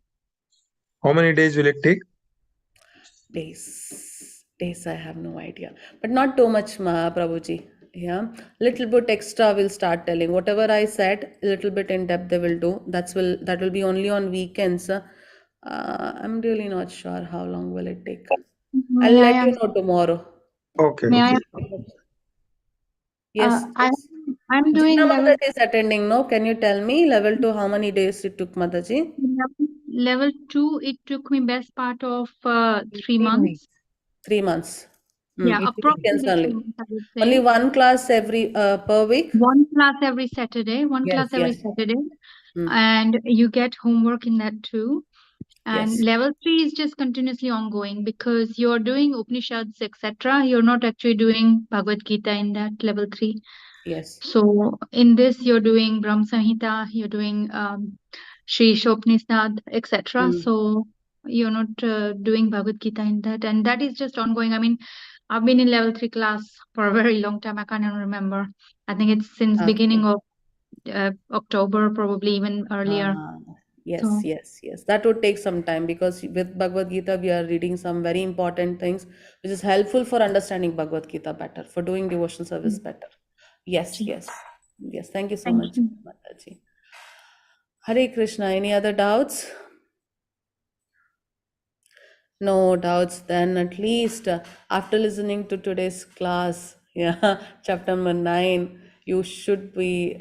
How many days will it take? Days, I have no idea, but not too much, Prabhuji. Yeah, little bit extra will start telling. Whatever I said, a little bit in depth they will do. That will be only on weekends. I'm really not sure how long will it take. I'll May let I you ask? know tomorrow. Okay. May Okay. Yes, yes. I'm doing Gita level Mataji is attending. No, can you tell me level 2 how many days it took, Mataji? level 2. It took me best part of 3 18 months. weeks. 3 months. Yeah, Weekends approximately 3 only. months, I would say. Only one class every per week. One class every Saturday. Yes, yes. Saturday, Hmm. and you get homework in that too. And Yes. level 3 is just continuously ongoing because you're doing Upanishads, etc. You're not actually doing Bhagavad Gita in that level 3. Yes. So in this, you're doing Brahma Samhita, you're doing Sri Shopnishnad, etc. So you're not doing Bhagavad Gita in that, and that is just ongoing. I mean, I've been in level 3 class for a very long time. I can't even remember. I think it's since beginning of October, probably even earlier. Yes, So yes. That would take some time because with Bhagavad Gita, we are reading some very important things which is helpful for understanding Bhagavad Gita better, for doing devotional service better. Yes, yes. Thank you so thank much, you. Mataji. Hare Krishna. Any other doubts? No doubts. Then at least after listening to today's class, yeah, chapter number 9, you should be,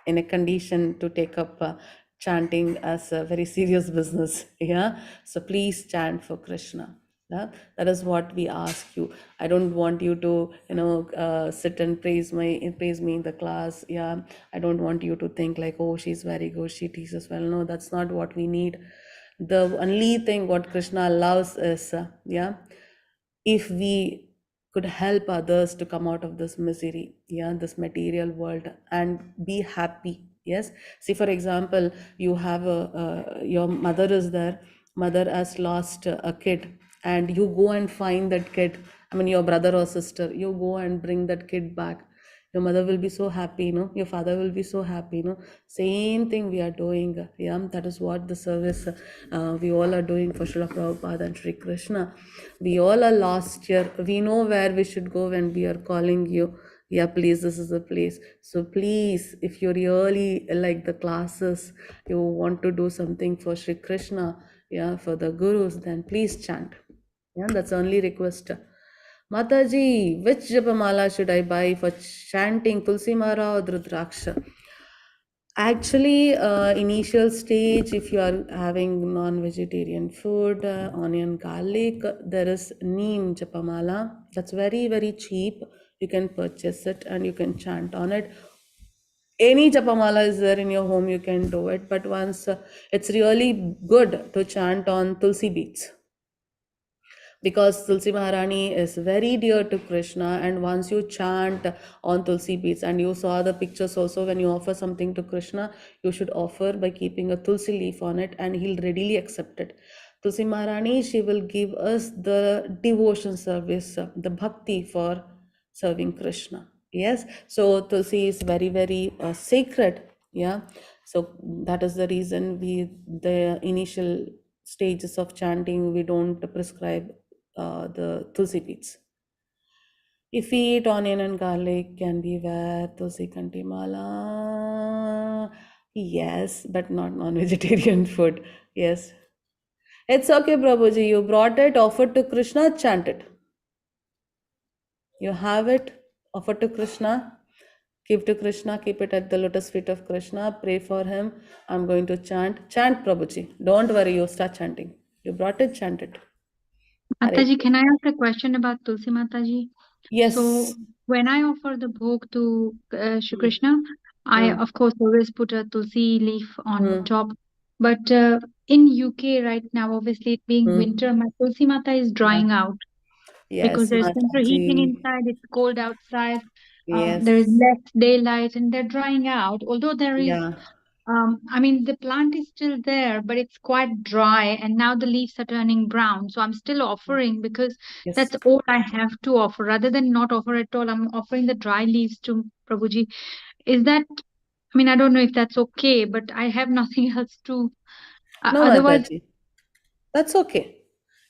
in a condition to take up chanting as a very serious business. Yeah, so please chant for Krishna. Yeah, that is what we ask you. I don't want you to, sit and praise me in the class. Yeah, I don't want you to think like, oh, she's very good, she teaches well. No, that's not what we need. The only thing what Krishna allows is, if we could help others to come out of this misery, this material world, and be happy. Yes, see, for example, you have your mother is there, mother has lost a kid, and you go and find that kid. I mean, your brother or sister, you go and bring that kid back. Your mother will be so happy, your father will be so happy, same thing we are doing. Yeah, that is what the service we all are doing for Srila Prabhupada and Sri Krishna. We all are lost here. We know where we should go when we are calling you. Yeah, please, this is the place. So please, if you really like the classes, you want to do something for Sri Krishna, for the gurus, then please chant. Yeah, that's only request. Mataji, which Japamala should I buy for chanting Tulsi Mara or Rudraksha? Actually, initial stage, if you are having non-vegetarian food, onion, garlic, there is neem Japamala. That's very, very cheap. You can purchase it and you can chant on it. Any Japamala is there in your home, you can do it. But once it's really good to chant on Tulsi beads. because Tulsi Maharani is very dear to Krishna, and once you chant on Tulsi beads, and you saw the pictures also, when you offer something to Krishna, you should offer by keeping a Tulsi leaf on it, and he'll readily accept it. Tulsi Maharani, she will give us the devotion service, the bhakti for serving Krishna. Yes, so Tulsi is very, very sacred. Yeah, so that is the reason the initial stages of chanting, we don't prescribe the Tulsi beads. If we eat onion and garlic, can we wear Tulsi Kanti Mala? Yes, but not non-vegetarian food. Yes. It's okay, Prabhuji. You brought it, offered to Krishna, chant it. You have it, offer to Krishna, give to Krishna, keep it at the lotus feet of Krishna, pray for him. I'm going to chant. Chant, Prabhuji. Don't worry, you start chanting. You brought it, chant it. Mataji, can I ask a question about Tulsi Mataji? Yes. So when I offer the bhog to Shri Krishna, I of course always put a Tulsi leaf on top. But in UK right now, obviously it being winter, my Tulsi Mata is drying out. Yes, because there's central heating Mataji. inside, it's cold outside, Yes. there is less daylight and they're drying out. Although there is, Yeah. I mean, the plant is still there, but it's quite dry and now the leaves are turning brown. So I'm still offering because Yes. that's all I have to offer. Rather than not offer at all, I'm offering the dry leaves to Prabhuji. Is that, I mean, I don't know if that's okay, but I have nothing else to, No, otherwise. Mataji. That's okay.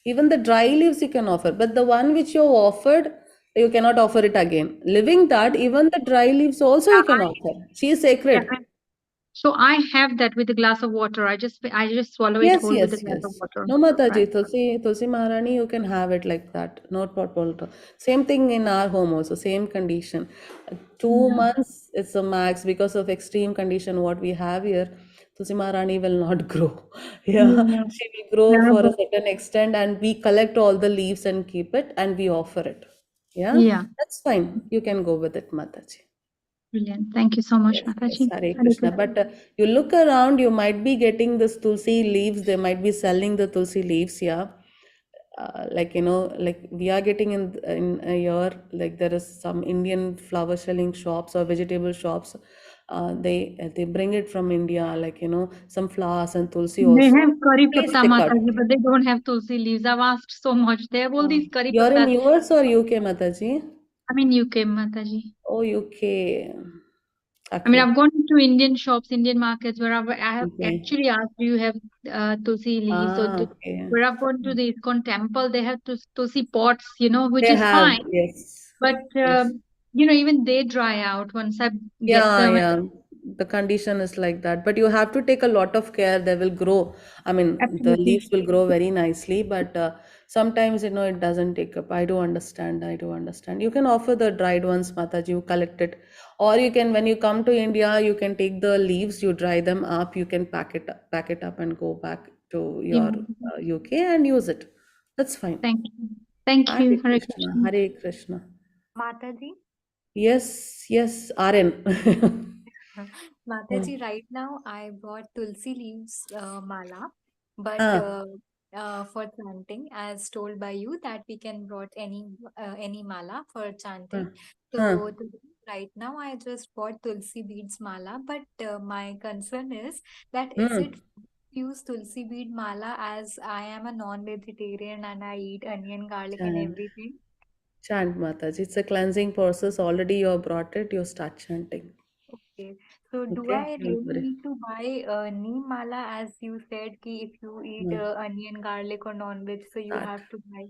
Even the dry leaves you can offer, but the one which you offered, you cannot offer it again. Living that, even the dry leaves also you can offer. She is sacred. So I have that with a glass of water. I just swallow it Yes, whole with a yes, glass of yes. water. No, Mataji, Right. Tulsi Maharani, you can have it like that. No problem. Same thing in our home also, same condition. 2 months is the max because of extreme condition what we have here. Tulsi Maharani will not grow. Yeah, Yeah. she will grow for a But- certain extent, and we collect all the leaves and keep it and we offer it. Yeah, yeah. that's fine. You can go with it, Mataji. Brilliant. Thank you so much, Yes, Mataji. Hare Krishna. But you look around, you might be getting this Tulsi leaves. They might be selling the Tulsi leaves, yeah. Like like we are getting in a year, like there is some Indian flower selling shops or vegetable shops. They bring it from India, like some flowers and Tulsi They also. have curry Please patta, check out. Mataji, but they don't have tulsi leaves. I've asked so much. They have all these curry You're in pattas. US or UK, Mataji? I'm in UK, Mataji. Oh, UK. I mean, Okay. I've gone to Indian shops, Indian markets where I have Okay. actually asked, do you have tulsi leaves? Okay. Where I've gone to the ISKCON temple, they have tulsi pots, which They is have, fine. yes. But, Yes. even they dry out once I get Yeah, them. yeah. The condition is like that. But you have to take a lot of care. They will grow. I mean, the leaves Absolutely. will grow very nicely, but sometimes, it doesn't take up. I do understand. I do understand. You can offer the dried ones, Mataji, you collect it. Or you can, when you come to India, you can take the leaves, you dry them up, you can pack it up and go back to your Yeah. UK and use it. That's fine. Thank you. Thank Hare you. Hare Krishna. Krishna. Hare Krishna. Mataji, Yes, yes, RN. Mataji, right now I bought tulsi leaves mala, but Ah, for chanting, as told by you, that we can brought any mala for chanting. huh. So right now I just bought tulsi beads mala, but my concern is that is it use tulsi bead mala, as I am a non-vegetarian and I eat onion, garlic, and Chant. everything. Chant, Mataji. It's a cleansing process. Already you have brought it, you start chanting. Okay. So do Okay, I don't really worry. need to buy neem mala, as you said ki if you eat No, onion, garlic or non-veg, so you start. have to buy.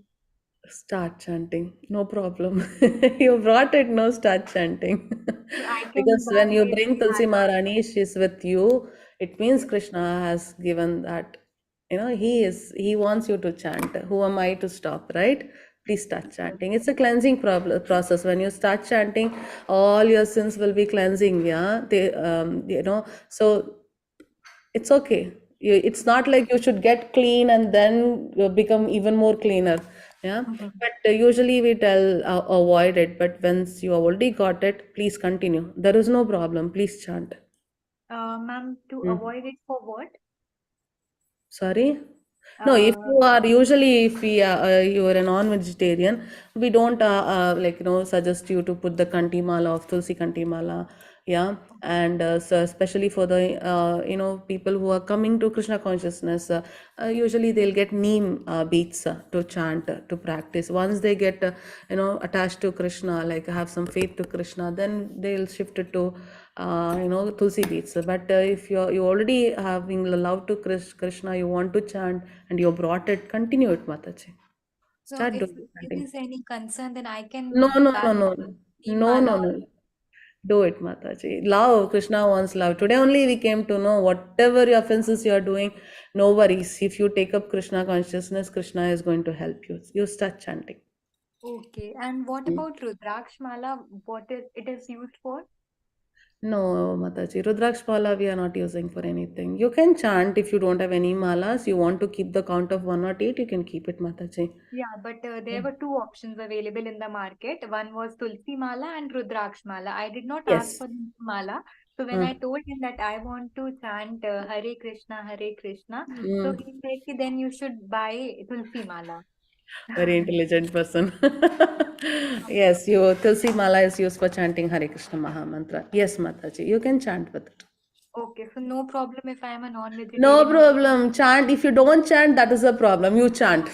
Start chanting. No problem. You brought it, no, start chanting. So I can Because buy when you bring neem Tulsi mala. Maharani, she's with you. It means Krishna has given that. He wants you to chant. Who am I to stop, right? Please start chanting. It's a cleansing process. When you start chanting, all your sins will be cleansing. Yeah, so it's okay. It's not like you should get clean and then you become even more cleaner. Yeah, but usually we tell avoid it. But once you already got it, please continue. There is no problem. Please chant. Ma'am, to Hmm. avoid it for what? Sorry. No, if you are usually, if you are a non-vegetarian, we don't suggest you to put the kanti mala of Tulsi kanti mala, yeah, and so especially for the people who are coming to Krishna consciousness, usually they'll get neem beads to chant to practice. Once they get attached to Krishna, like have some faith to Krishna, then they'll shift it to Tulsi beads. But if you already having love to Krishna, you want to chant and you brought it, continue it, Mataji. So Start if doing there chanting. is any concern, then I can No, put no, that no, no, neem no, no, mala. no. Do it, Mataji. Love, Krishna wants love. Today only we came to know whatever your offenses you are doing, no worries. If you take up Krishna consciousness, Krishna is going to help you. You start chanting. Okay. And what about Rudraksh mala? What it is used for? No, Mataji. Rudraksh mala we are not using for anything. You can chant if you don't have any malas. You want to keep the count of 108, you can keep it, Mataji. Yeah, but there were two options available in the market. One was Tulsi Mala and Rudraksh Mala. I did not ask Yes. for the Mala. So when I told him that I want to chant Hare Krishna, so he said, "Ki then you should buy Tulsi Mala." Very intelligent person. Yes, you Tulsi Mala is used for chanting Hare Krishna Maha Mantra. Yes, Mataji, you can chant with it. Okay, so no problem if I am a No non-vegetarian. problem. Chant. If you don't chant, that is a problem. You chant.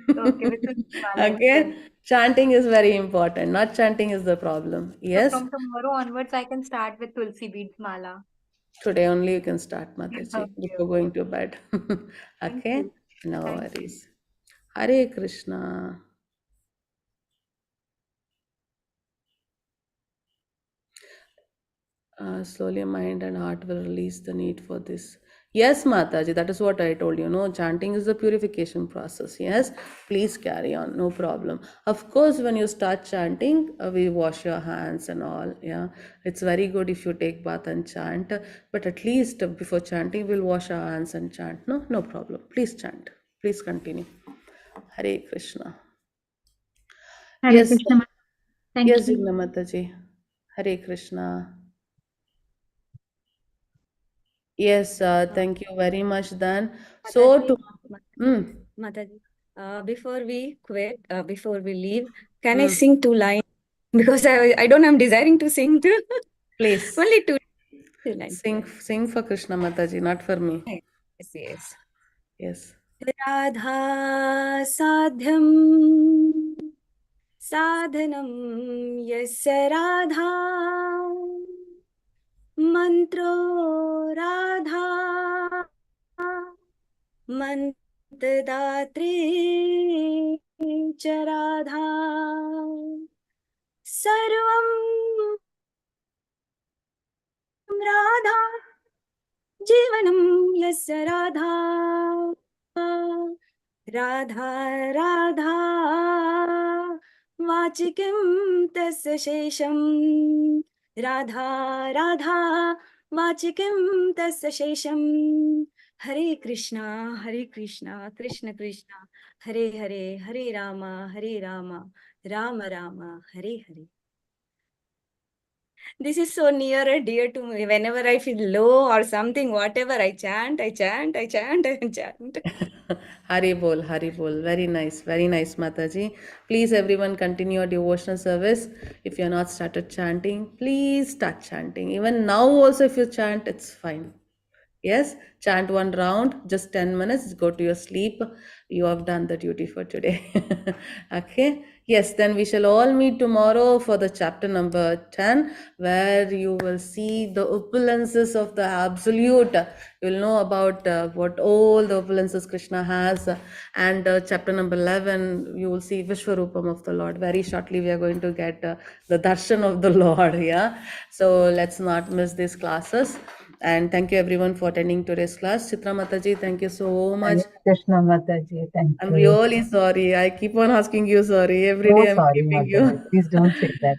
Okay, with Tulsi Mala Okay. itself. Chanting is very important. Not chanting is the problem. So Yes. from tomorrow onwards, I can start with Tulsi Beads Mala. Today only you can start, Mataji, Okay, before going to bed. thank Okay. you. No Thank you. worries. Hare Krishna. Slowly mind and heart will release the need for this. Yes, Mataji, that is what I told you. No, chanting is the purification process. Yes, please carry on, no problem. Of course, when you start chanting, we wash your hands and all. Yeah, it's very good if you take bath and chant, but at least before chanting, we'll wash our hands and chant. No, no problem. Please chant. Please continue. Hare Krishna. Hare Yes, Krishna. Thank yes, you. Jigna Mataji. Hare Krishna. Yes, thank you very much, Dan. So, Mataji, to, mm, Mataji, before we quit, before we leave, can I mm, sing two lines? Because I don't am desiring to sing too. please Only two lines. sing for Krishna Mataji, not for me. Yes, yes. Yes. Radha साध्यं साधनं यस्य राधा मन्त्रो राधा मन्त्रदात्री च राधा सर्वं राधा जीवनं यस्य राधा राधा राधा वाचिकं तस्य शेषं राधा राधा वाचिकं तस्य शेषं हरे Krishna Krishna Krishna Hare Hare Hare Ram Ram Ram Hare Hare. This is so near and dear to me. Whenever I feel low or something, whatever I chant. Hari Bol, Hari Bol. Very nice, Mataji. Please, everyone, continue your devotional service. If you're not started chanting, please start chanting. Even now, also, if you chant, it's fine. Yes, chant one round, just 10 minutes, go to your sleep. You have done the duty for today. Okay. Yes, then we shall all meet tomorrow for the chapter number 10, where you will see the opulences of the Absolute. You will know about what all the opulences Krishna has. And chapter number 11, you will see Vishwarupam of the Lord. Very shortly, we are going to get the darshan of the Lord. Yeah. So let's not miss these classes. And thank you everyone for attending today's class. Chitra Mataji, thank you so much. Hare Krishna Mataji, thank I'm you. really sorry. I keep on asking you sorry. Every So day I'm sorry, keeping Mataji. you. Please don't say that.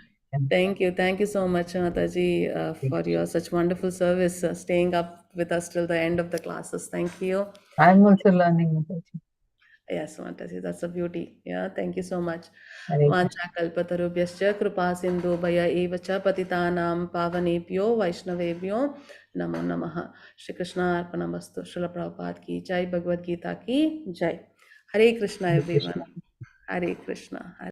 Thank you. Thank you so much, Mataji, for your such wonderful service, staying up with us till the end of the classes. Thank you. I'm also learning, Mataji. Yes, Mataji, that's a beauty. Yeah, thank you so much. Hare Vancha kalpatarubhyascha kripa sindhu bhaya eva cha patitanam pavanebhyo vaishnavebhyo namo namaha. Shri Krishna arpanamastu. Srila Prabhupada ki jai, Bhagavad Gita ki jai. Hare Krishna, everyone. Krishna. Hare Krishna.